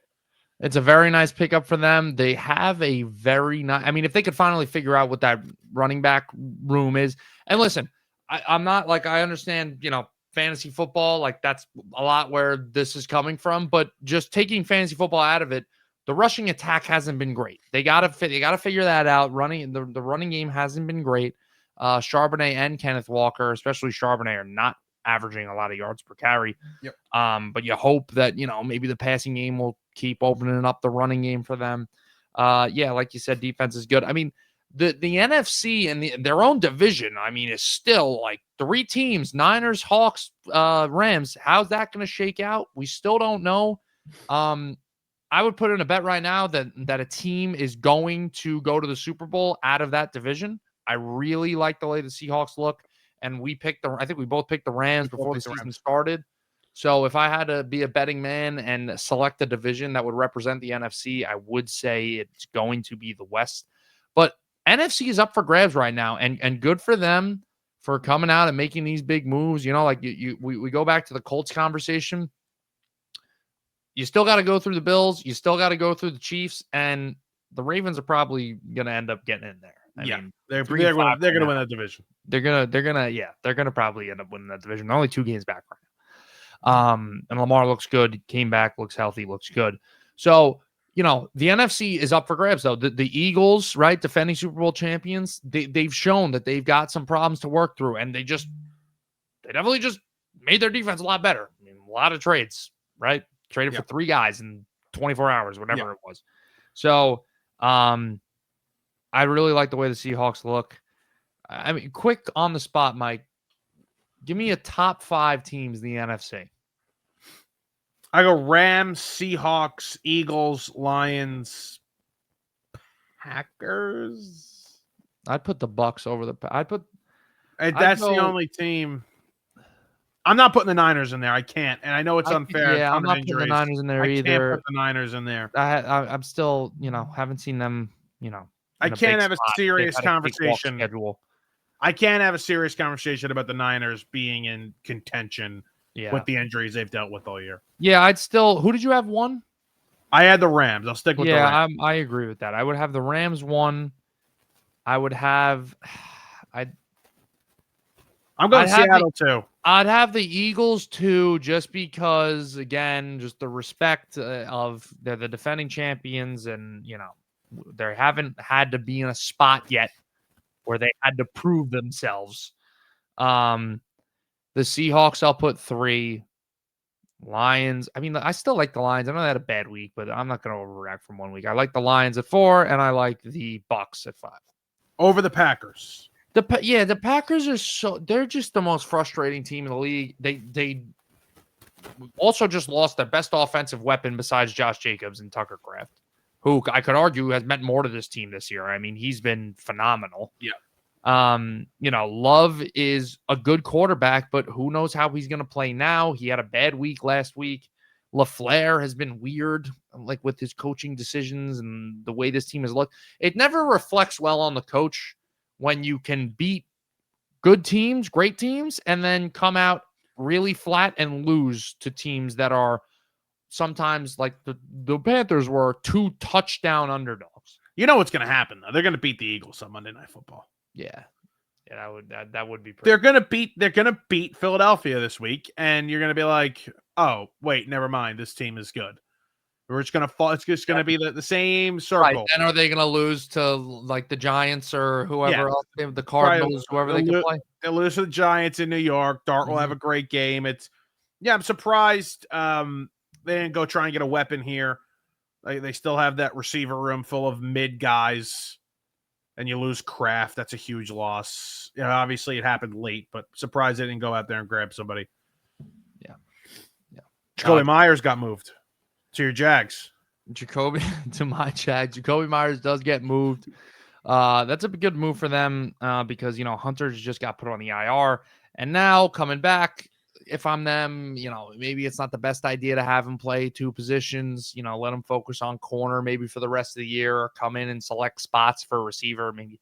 It's a very nice pickup for them. They have a very nice. I mean, if they could finally figure out what that running back room is, and listen, I'm not like I understand, fantasy football, like that's a lot where this is coming from, but just taking fantasy football out of it, the rushing attack hasn't been great. They gotta figure that out. The running game hasn't been great. Charbonnet and Kenneth Walker, especially Charbonnet, are not averaging a lot of yards per carry. Yep. But you hope that, maybe the passing game will keep opening up the running game for them. Yeah, like you said, defense is good. I mean, the NFC and their own division, I mean, is still like 3 teams, Niners, Hawks, Rams. How's that going to shake out? We still don't know. I would put in a bet right now that a team is going to go to the Super Bowl out of that division. I really like the way the Seahawks look. And I think we both picked the Rams before the season started. So if I had to be a betting man and select a division that would represent the NFC, I would say it's going to be the West. But NFC is up for grabs right now, and good for them for coming out and making these big moves. We go back to the Colts conversation. You still got to go through the Bills. You still got to go through the Chiefs, and the Ravens are probably going to end up getting in there. I mean, they're going to win that division. They're gonna probably end up winning that division. They're only 2 games back right now. And Lamar looks good. Came back, looks healthy, looks good. So, the NFC is up for grabs though. The Eagles, right, defending Super Bowl champions, they've shown that they've got some problems to work through, and they definitely just made their defense a lot better. I mean, a lot of trades, right? Traded for 3 guys in 24 hours, whatever it was. So, I really like the way the Seahawks look. I mean, quick on the spot, Mike. Give me a top 5 teams in the NFC. I go Rams, Seahawks, Eagles, Lions, Packers. I'd put the Bucks over the. That's the only team. I'm not putting the Niners in there. I can't, and I know it's unfair. Yeah, I'm not putting the Niners in there either. I can't put the Niners in there. I'm still, haven't seen them. I can't have a serious conversation. I can't have a serious conversation about the Niners being in contention with the injuries they've dealt with all year. Yeah, I'd still. Who did you have 1? I had the Rams. I'll stick with the Rams. I agree with that. I would have the Rams 1. I would have. I'm going Seattle 2. I'd have the Eagles 2 just because, again, just the respect of they're the defending champions, and they haven't had to be in a spot yet where they had to prove themselves. The Seahawks, I'll put 3. Lions, I mean, I still like the Lions. I know they had a bad week, but I'm not going to overreact from 1 week. I like the Lions at 4, and I like the Bucks at 5. Over the Packers. The Packers they're just the most frustrating team in the league. They also just lost their best offensive weapon besides Josh Jacobs and Tucker Kraft, who I could argue has meant more to this team this year. I mean, he's been phenomenal. Yeah. Love is a good quarterback, but who knows how he's going to play now. He had a bad week last week. LaFleur has been weird, like with his coaching decisions and the way this team has looked. It never reflects well on the coach when you can beat good teams, great teams, and then come out really flat and lose to teams that are sometimes like the Panthers were 2 touchdown underdogs. You know what's going to happen though? They're going to beat the Eagles on Monday Night Football. Yeah, that would be pretty. They're going to beat Philadelphia this week, and you're going to be like, oh wait, never mind. This team is good. We're just gonna fall. It's just gonna be the same Right. circle. And are they gonna lose to like the Giants or whoever else? The Probably Cardinals, whoever they can play. They'll lose to the Giants in New York. Dart will have a great game. I'm surprised they didn't go try and get a weapon here. They still have that receiver room full of mid guys, and you lose Kraft. That's a huge loss. Obviously it happened late, but surprised they didn't go out there and grab somebody. Yeah. Jacoby Myers got moved to your Jags. Jacoby to my Jags. Jacoby Myers does get moved. That's a good move for them because Hunter's just got put on the IR, and now coming back. If I'm them, maybe it's not the best idea to have him play two positions. Let him focus on corner maybe for the rest of the year, or come in and select spots for receiver. Maybe,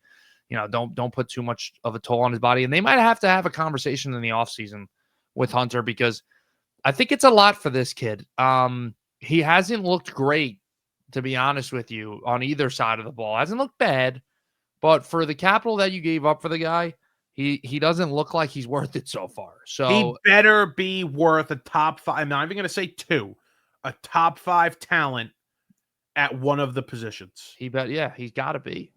don't put too much of a toll on his body. And they might have to have a conversation in the offseason with Hunter, because I think it's a lot for this kid. He hasn't looked great, to be honest with you, on either side of the ball. Hasn't looked bad, but for the capital that you gave up for the guy, he doesn't look like he's worth it so far. So he better be worth a top 5. I'm not even going to say 2, a top 5 talent at one of the positions. he's got to be.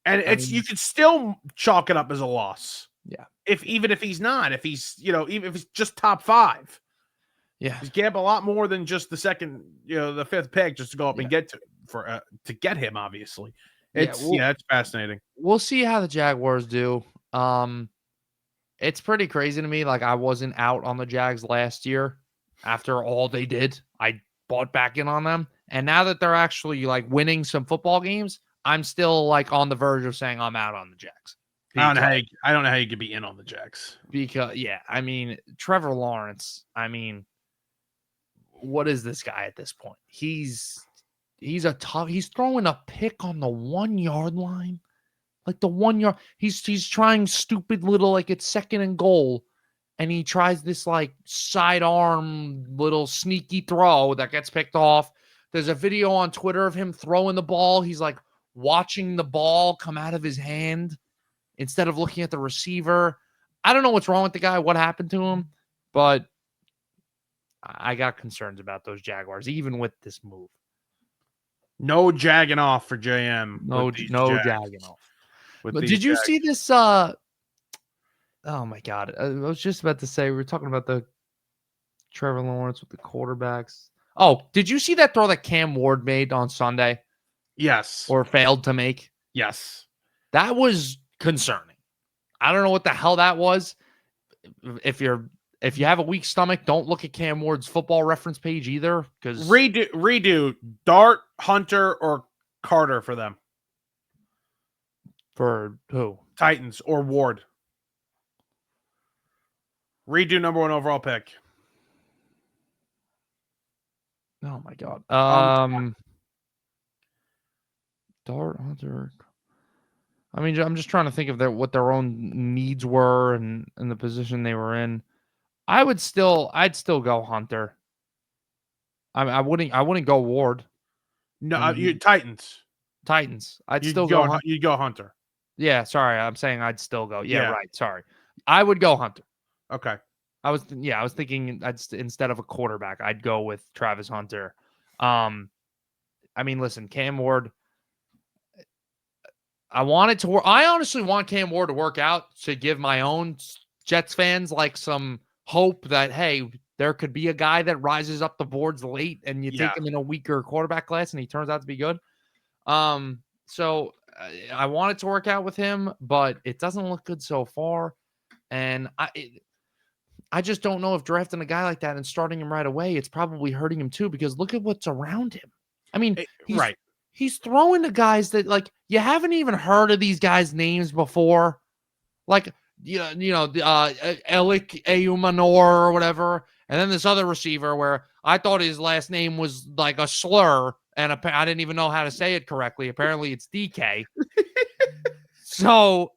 And you could still chalk it up as a loss. Yeah. Even if he's not, if he's, even if it's just top 5. Yeah. He's gave a lot more than just the second, the 5th pick just to go up and get to get him, obviously. It's fascinating. We'll see how the Jaguars do. It's pretty crazy to me. Like, I wasn't out on the Jags last year after all they did. I bought back in on them. And now that they're actually like winning some football games, I'm still like on the verge of saying I'm out on the Jags. I don't know how you could be in on the Jags. Because Trevor Lawrence, what is this guy at this point? He's throwing a pick on the 1 yard line. Like the 1 yard, he's trying stupid little, like it's 2nd and goal, and he tries this like sidearm little sneaky throw that gets picked off. There's a video on Twitter of him throwing the ball. He's like watching the ball come out of his hand instead of looking at the receiver. I don't know what's wrong with the guy, what happened to him, but I got concerns about those Jaguars, even with this move. No jagging off for JM. No jagging off. But did you see this? Oh my God. I was just about to say, we were talking about the Trevor Lawrence with the quarterbacks. Oh, did you see that throw that Cam Ward made on Sunday? Yes. Or failed to make? Yes. That was concerning. I don't know what the hell that was. If you have a weak stomach, don't look at Cam Ward's Football Reference page either. Because redo Dart, Hunter, or Carter for them. For who? Titans or Ward. Redo number 1 overall pick. Oh my God. Dart, Hunter. I'm just trying to think of what their own needs were and the position they were in. I'd still go Hunter. I wouldn't go Ward. No, Titans. I'd You'd still go. You'd go Hunter. Yeah, sorry. I'm saying I'd still go. Yeah, right. Sorry. I would go Hunter. Okay. I was thinking instead of a quarterback, I'd go with Travis Hunter. Listen, Cam Ward. I want it to work. I honestly want Cam Ward to work out to give my own Jets fans like some hope that, hey, there could be a guy that rises up the boards late and you take him in a weaker quarterback class and he turns out to be good. So I want it to work out with him, but it doesn't look good so far. And I just don't know if drafting a guy like that and starting him right away, it's probably hurting him too, because look at what's around him. He's throwing to guys that, like, you haven't even heard of these guys' names before. Like, Elik Eyumanor or whatever. And then this other receiver where I thought his last name was like a slur, and I didn't even know how to say it correctly. Apparently it's DK. So,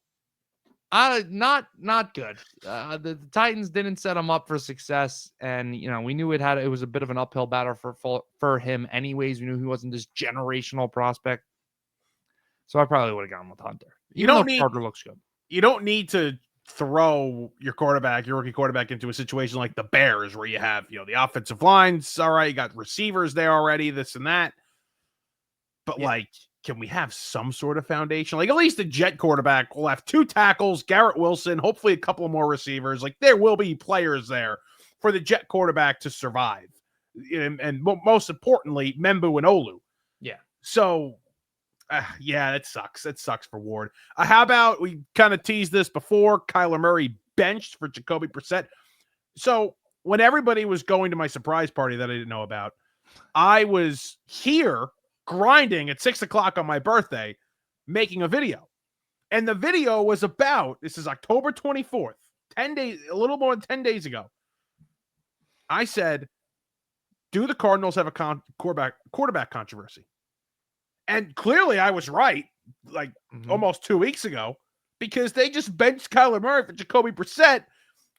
not good. The Titans didn't set him up for success, and we knew it was a bit of an uphill battle for him anyways. We knew he wasn't this generational prospect, so I probably would have gone with Hunter. Carter looks good. You don't need to throw your rookie quarterback into a situation like the Bears where you have, the offensive lines, all right, you got receivers there already, this and that. But can we have some sort of foundation? Like at least the Jet quarterback will have 2 tackles, Garrett Wilson, hopefully a couple more receivers. Like there will be players there for the Jet quarterback to survive. And most importantly, Membu and Olu. Yeah. So that sucks. That sucks for Ward. How about we kind of teased this before? Kyler Murray benched for Jacoby Brissett. So when everybody was going to my surprise party that I didn't know about, I was here grinding at 6:00 on my birthday, making a video. And the video was about, this is October 24th, 10 days, a little more than 10 days ago. I said, do the Cardinals have a quarterback controversy? And clearly I was right, almost 2 weeks ago, because they just benched Kyler Murray for Jacoby Brissett,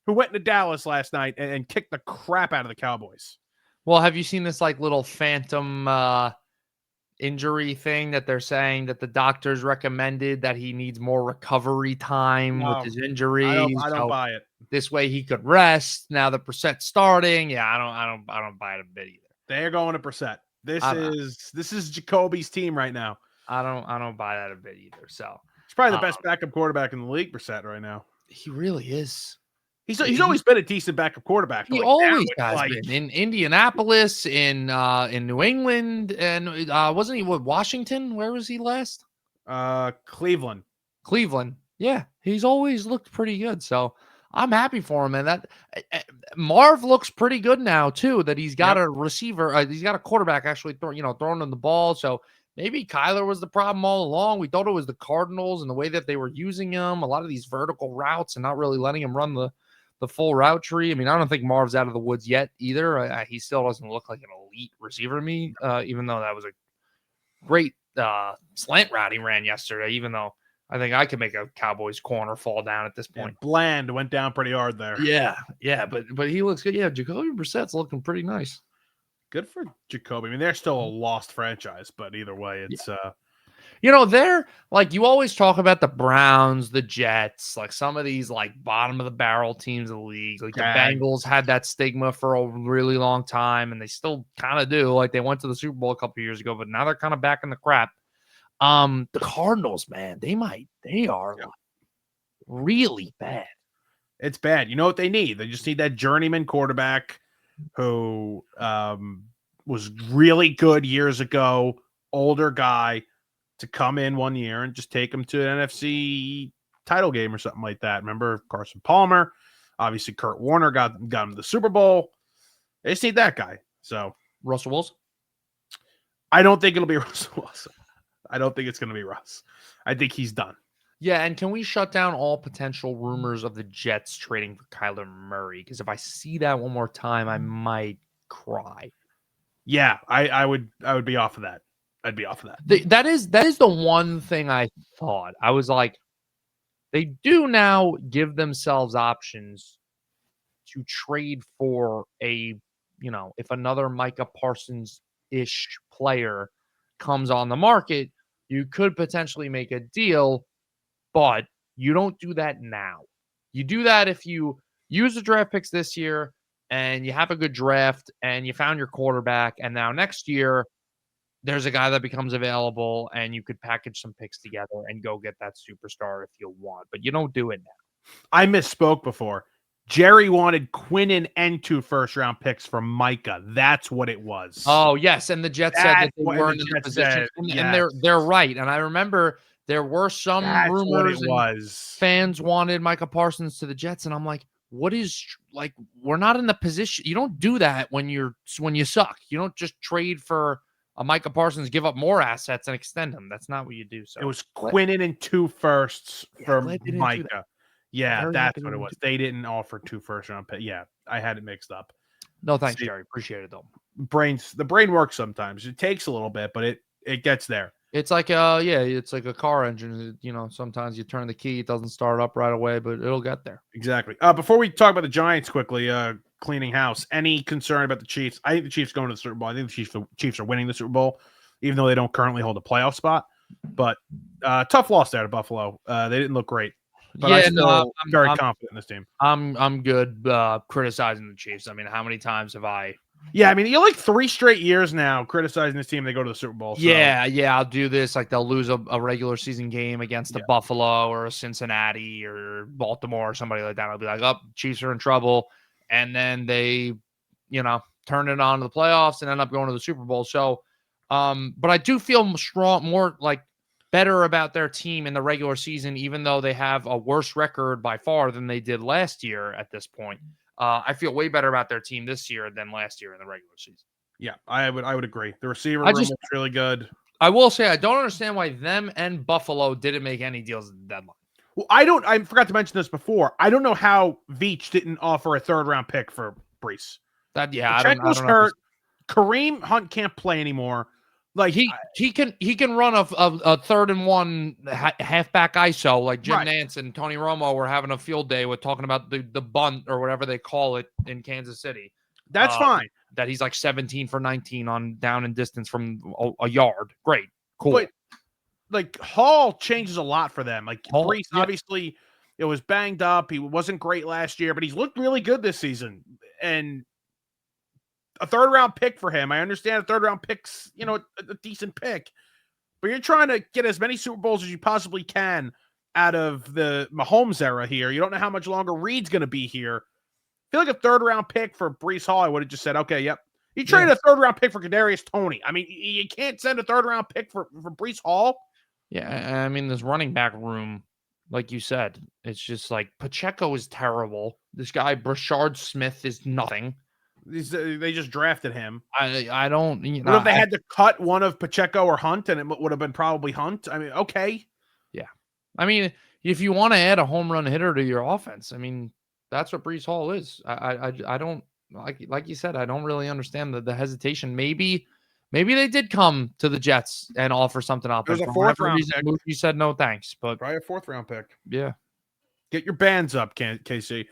who went into Dallas last night and kicked the crap out of the Cowboys. Well, have you seen this little phantom injury thing that they're saying that the doctors recommended that he needs more recovery time with his injuries? I don't buy it. This way he could rest. Now the Brissett's starting. Yeah, I don't buy it a bit either. They're going to Brissett. This is Jacoby's team right now. I don't buy that a bit either. So he's probably the best backup quarterback in the league, Brissett, right now. He really is. He's always been a decent backup quarterback. He always has been in Indianapolis, in New England, and wasn't he Washington? Where was he last? Cleveland. Yeah, he's always looked pretty good. So I'm happy for him, and that Marv looks pretty good now too. That he's got a receiver, he's got a quarterback actually throwing him the ball. So maybe Kyler was the problem all along. We thought it was the Cardinals and the way that they were using him, a lot of these vertical routes, and not really letting him run the full route tree. I mean, I don't think Marv's out of the woods yet either. He still doesn't look like an elite receiver to me, even though that was a great slant route he ran yesterday, even though I think I could make a Cowboys corner fall down at this point. Yeah, Bland went down pretty hard there. Yeah, but he looks good. Yeah, Jacoby Brissett's looking pretty nice. Good for Jacoby. I mean, they're still a lost franchise, but either way, it's they're you always talk about the Browns, the Jets, some of these bottom of the barrel teams of the league. The Bengals had that stigma for a really long time, and they still kind of do. They went to the Super Bowl a couple years ago, but now they're kind of back in the crap. The Cardinals, man, they are really bad. It's bad. You know what they need? They just need that journeyman quarterback who was really good years ago, older guy, to come in one year and just take them to an NFC title game or something like that. Remember Carson Palmer? Obviously, Kurt Warner got him to the Super Bowl. They just need that guy. So Russell Wilson? I don't think it'll be Russell Wilson. I don't think it's going to be Russ. I think he's done. Yeah, and can we shut down all potential rumors of the Jets trading for Kyler Murray? Because if I see that one more time, I might cry. Yeah, I would be off of that. I'd be off of that. That is the one thing I thought. I was like, they do now give themselves options to trade for if another Micah Parsons-ish player comes on the market, you could potentially make a deal, but you don't do that now. You do that if you use the draft picks this year and you have a good draft and you found your quarterback, and now next year there's a guy that becomes available and you could package some picks together and go get that superstar if you want, but you don't do it now. I misspoke before. Jerry wanted Quinnen and 2 first-round picks from Micah. That's what it was. Oh, yes, and the Jets said that they weren't in the position, and they're right. And I remember there were some rumors fans wanted Micah Parsons to the Jets, and I'm like, we're not in the position. You don't do that when you suck. You don't just trade for a Micah Parsons, give up more assets and extend them. That's not what you do. So it was Quinnen and 2 firsts for Micah. Yeah, that's what it was. They didn't offer 2 first-round picks. Yeah, I had it mixed up. No, thanks, Jerry. Appreciate it, though. The brain works sometimes. It takes a little bit, but it gets there. It's like a car engine. Sometimes you turn the key, it doesn't start up right away, but it'll get there. Exactly. Before we talk about the Giants quickly, cleaning house, any concern about the Chiefs? I think the Chiefs going to the Super Bowl. I think the Chiefs are winning the Super Bowl, even though they don't currently hold a playoff spot. But tough loss there to Buffalo. They didn't look great. But I'm Yeah, no, still very confident in this team. I'm good criticizing the Chiefs. I mean, how many times have I? Yeah, I mean, you're like 3 straight years now criticizing this team. They go to the Super Bowl. So. Yeah, I'll do this. Like they'll lose a regular season game against a Buffalo or a Cincinnati or Baltimore or somebody like that. I'll be like, oh, Chiefs are in trouble. And then they, turn it on to the playoffs and end up going to the Super Bowl. So, but I do feel more like better about their team in the regular season, even though they have a worse record by far than they did last year at this point. I feel way better about their team this year than last year in the regular season. Yeah, I would agree. The receiver room looks really good. I will say I don't understand why them and Buffalo didn't make any deals at the deadline. Well, I forgot to mention this before. I don't know how Veach didn't offer a 3rd-round pick for Brees. I don't Pacheco's hurt. Kareem Hunt can't play anymore. Like he can run a 3rd and 1 halfback ISO like Jim Nantz and Tony Romo were having a field day with talking about the bunt or whatever they call it in Kansas City. That's fine. That he's like 17 for 19 on down and distance from a yard. Great. Cool. But like Hall changes a lot for them. Like Brees, obviously, it was banged up. He wasn't great last year, but he's looked really good this season. And a 3rd-round pick for him. I understand a 3rd-round pick's, a decent pick. But you're trying to get as many Super Bowls as you possibly can out of the Mahomes era here. You don't know how much longer Reed's going to be here. I feel like a 3rd-round pick for Brees Hall, I would have just said, okay, yep. You traded a 3rd-round pick for Kadarius Toney. I mean, you can't send a 3rd-round pick for Brees Hall. Yeah, I mean, this running back room, like you said, it's just like Pacheco is terrible. This guy, Brashard Smith, is nothing. They just drafted him. I don't. What if they had to cut one of Pacheco or Hunt, and it would have been probably Hunt? I mean, okay. Yeah. I mean, if you want to add a home run hitter to your offense, I mean, that's what Brees Hall is. I don't like you said. I don't really understand the hesitation. Maybe they did come to the Jets and offer something out there. There's a 4th-round pick. You said no thanks, but probably a 4th-round pick. Yeah. Get your bands up, KC.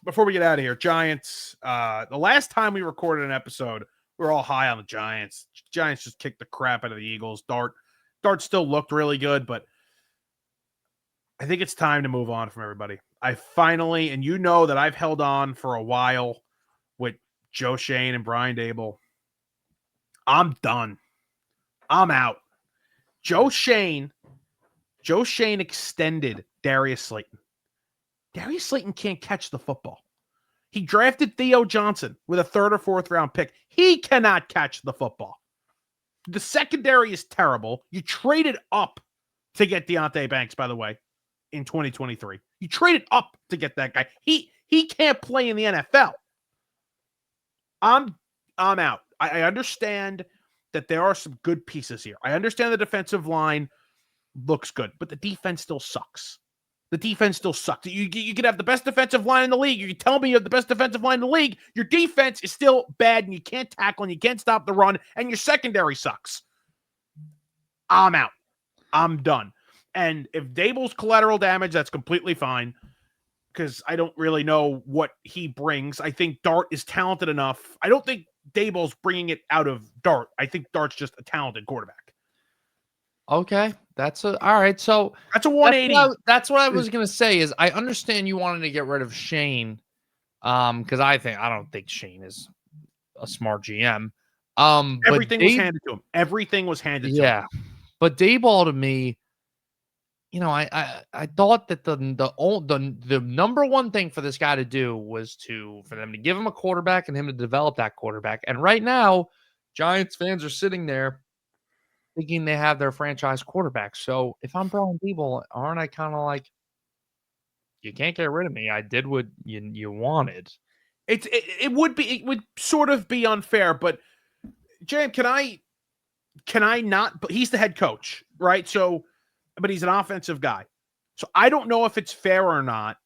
Before we get out of here, Giants. The last time we recorded an episode, we were all high on the Giants. Giants just kicked the crap out of the Eagles. Dart still looked really good, but I think it's time to move on from everybody. I finally, and you know that I've held on for a while with Joe Schoen and Brian Daboll. I'm done. I'm out. Joe Schoen extended Darius Slayton. Darius Slayton can't catch the football. He drafted Theo Johnson with a 3rd or 4th-round pick. He cannot catch the football. The secondary is terrible. You traded up to get Deonte Banks, by the way, in 2023. You traded up to get that guy. He can't play in the NFL. I'm out. I understand that there are some good pieces here. I understand the defensive line looks good, but the defense still sucks. The defense still sucks. You could have the best defensive line in the league. You tell me you have the best defensive line in the league. Your defense is still bad, and you can't tackle, and you can't stop the run, and your secondary sucks. I'm out. I'm done. And if Daboll's collateral damage, that's completely fine, because I don't really know what he brings. I think Dart is talented enough. I don't think Daboll's bringing it out of Dart. I think Dart's just a talented quarterback. Okay, all right. So that's a 180. That's what I was gonna say. Is I understand you wanted to get rid of Shane, because I don't think Shane is a smart GM. Everything was handed to him. Everything was handed to him. Yeah, but Daboll to me, I thought that the number one thing for this guy to do was for them to give him a quarterback and him to develop that quarterback. And right now, Giants fans are sitting there thinking they have their franchise quarterback. So if I'm Brian Daboll, aren't I kind of like, you can't get rid of me? I did what you wanted. It would sort of be unfair, but Jam, can I not? But he's the head coach, right? So, but he's an offensive guy. So I don't know if it's fair or not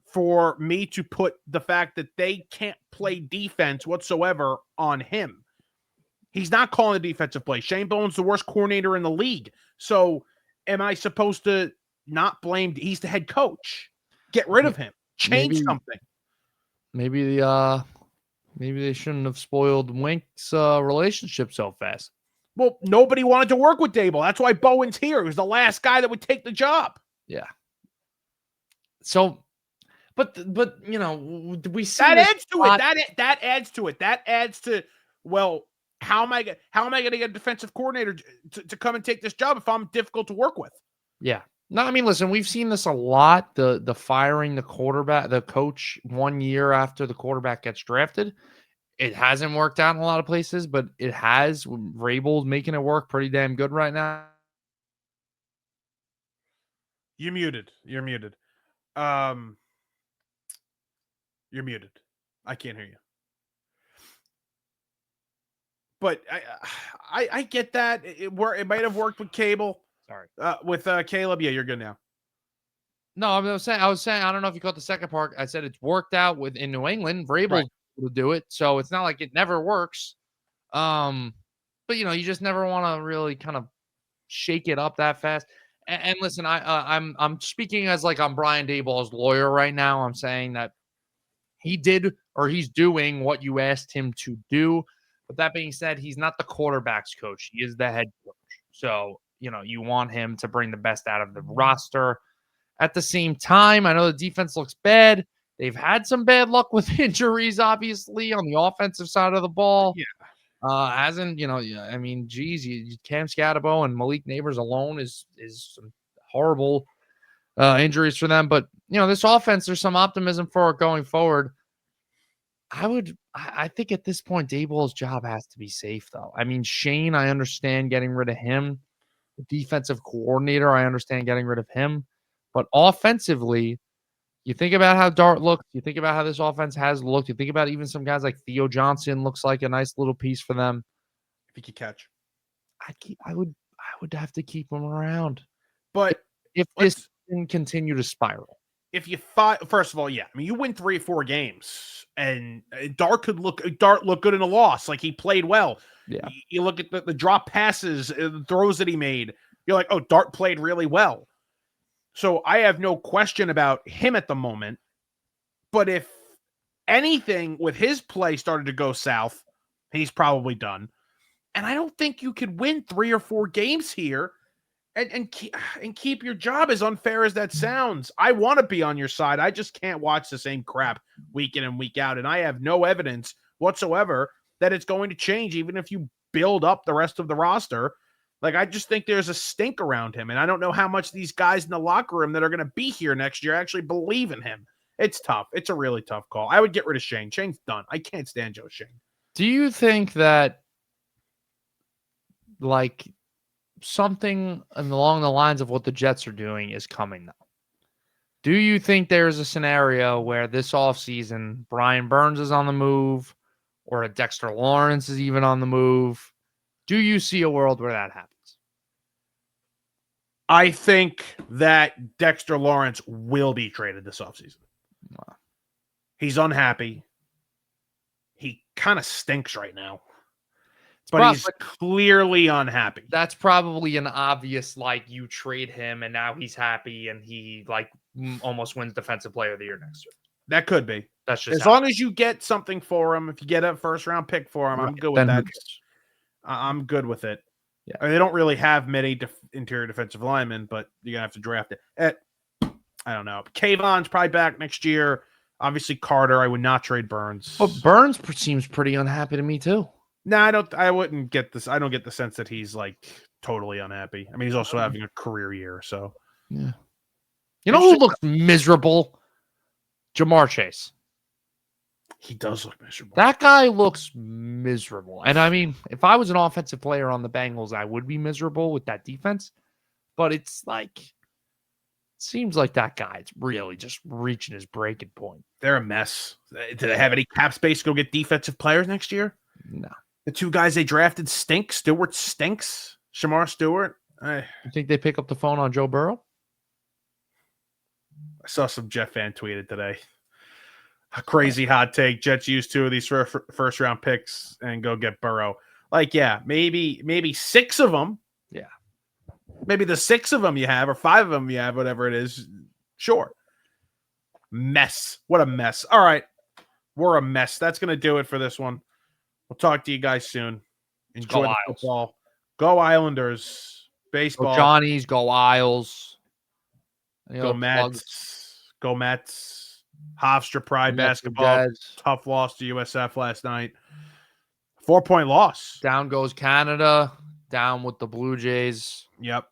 for me to put the fact that they can't play defense whatsoever on him. He's not calling the defensive play. Shane Bowen's the worst coordinator in the league. So am I supposed to not blame? He's the head coach. Get rid of him. Change something. Maybe they shouldn't have spoiled Wink's relationship so fast. Well, nobody wanted to work with Daboll. That's why Bowen's here. He was the last guy that would take the job. Yeah. So, but we see That this adds to it. That adds to it. That adds to, well, how am I going to get a defensive coordinator to come and take this job if I'm difficult to work with? Yeah. No, I mean, listen, we've seen this a lot. The firing the coach 1 year after the quarterback gets drafted. It hasn't worked out in a lot of places, but it has. Vrabel's making it work pretty damn good right now. You're muted. You're muted. You're muted. I can't hear you. But I get that it might have worked with Cable. Sorry. With Caleb. Yeah, you're good now. No, I was saying, I don't know if you caught the second part. I said it's worked out in New England. Vrabel will do it, so it's not like it never works. But you just never want to really kind of shake it up that fast. And listen, I'm speaking as like I'm Brian Daboll's lawyer right now. I'm saying that he's doing what you asked him to do. But that being said, he's not the quarterback's coach. He is the head coach. So, you want him to bring the best out of the roster. At the same time, I know the defense looks bad. They've had some bad luck with injuries, obviously, on the offensive side of the ball. Yeah. I mean, geez, Cam Scatterbo and Malik Neighbors alone is some horrible injuries for them. But, this offense, there's some optimism for it going forward. I think at this point, Daboll's job has to be safe, though. I mean, Schoen, I understand getting rid of him. The defensive coordinator, I understand getting rid of him. But offensively, you think about how Dart looked. You think about how this offense has looked. You think about even some guys like Theo Johnson looks like a nice little piece for them. If he could catch, I would have to keep him around. But if this can continue to spiral, if you first of all, yeah, I mean, you win 3 or 4 games, and Dart look good in a loss. Like, he played well. Yeah, you look at the drop passes, the throws that he made. You're like, oh, Dart played really well. So I have no question about him at the moment. But if anything with his play started to go south, he's probably done. And I don't think you could win 3 or 4 games here and keep your job, as unfair as that sounds. I want to be on your side. I just can't watch the same crap week in and week out. And I have no evidence whatsoever that it's going to change, even if you build up the rest of the roster. Like, I just think there's a stink around him. And I don't know how much these guys in the locker room that are going to be here next year actually believe in him. It's tough. It's a really tough call. I would get rid of Schoen. Shane's done. I can't stand Joe Schoen. Do you think that, like, something along the lines of what the Jets are doing is coming, though? Do you think there's a scenario where this offseason Brian Burns is on the move, or a Dexter Lawrence is even on the move? Do you see a world where that happens? I think that Dexter Lawrence will be traded this offseason. Wow. He's unhappy. He kind of stinks right now. But he's clearly unhappy. That's probably an obvious, like, you trade him and now he's happy and he, like, almost wins Defensive Player of the Year next year. That could be. That's just as long as you get something for him. If you get a first-round pick for him, I'm good with that. I'm good with it. Yeah. I mean, they don't really have many interior defensive linemen, but you're going to have to draft it. I don't know. Kayvon's probably back next year. Obviously, Carter. I would not trade Burns. But Burns seems pretty unhappy to me, too. No, I wouldn't get this. I don't get the sense that he's, like, totally unhappy. I mean, he's also having a career year, so. Yeah. You know who looks miserable? Jamar Chase. He does look miserable. That guy looks miserable. And I mean, if I was an offensive player on the Bengals, I would be miserable with that defense. But it's like, it seems like that guy's really just reaching his breaking point. They're a mess. Do they have any cap space to go get defensive players next year? No. The 2 guys they drafted stink. Stewart stinks. Shamar Stewart. You think they pick up the phone on Joe Burrow? I saw some Jet fan tweeted today. A crazy hot take. Jets use 2 of these first round picks and go get Burrow. Like, yeah, maybe 6 of them. Yeah. Maybe the 6 of them you have, or 5 of them you have, whatever it is. Sure. Mess. What a mess. All right. We're a mess. That's going to do it for this one. We'll talk to you guys soon. Enjoy the football. Go Islanders. Baseball. Go Johnnies. Go Isles. Go Mets. Go Mets. Hofstra Pride Mets and basketball. Jazz. Tough loss to USF last night. 4-point loss. Down goes Canada. Down with the Blue Jays. Yep.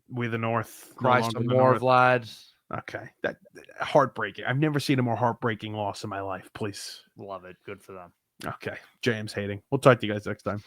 We the North. Cry longer some the more, North. Vlad. Okay. That heartbreaking. I've never seen a more heartbreaking loss in my life. Please. Love it. Good for them. Okay. James hating. We'll talk to you guys next time.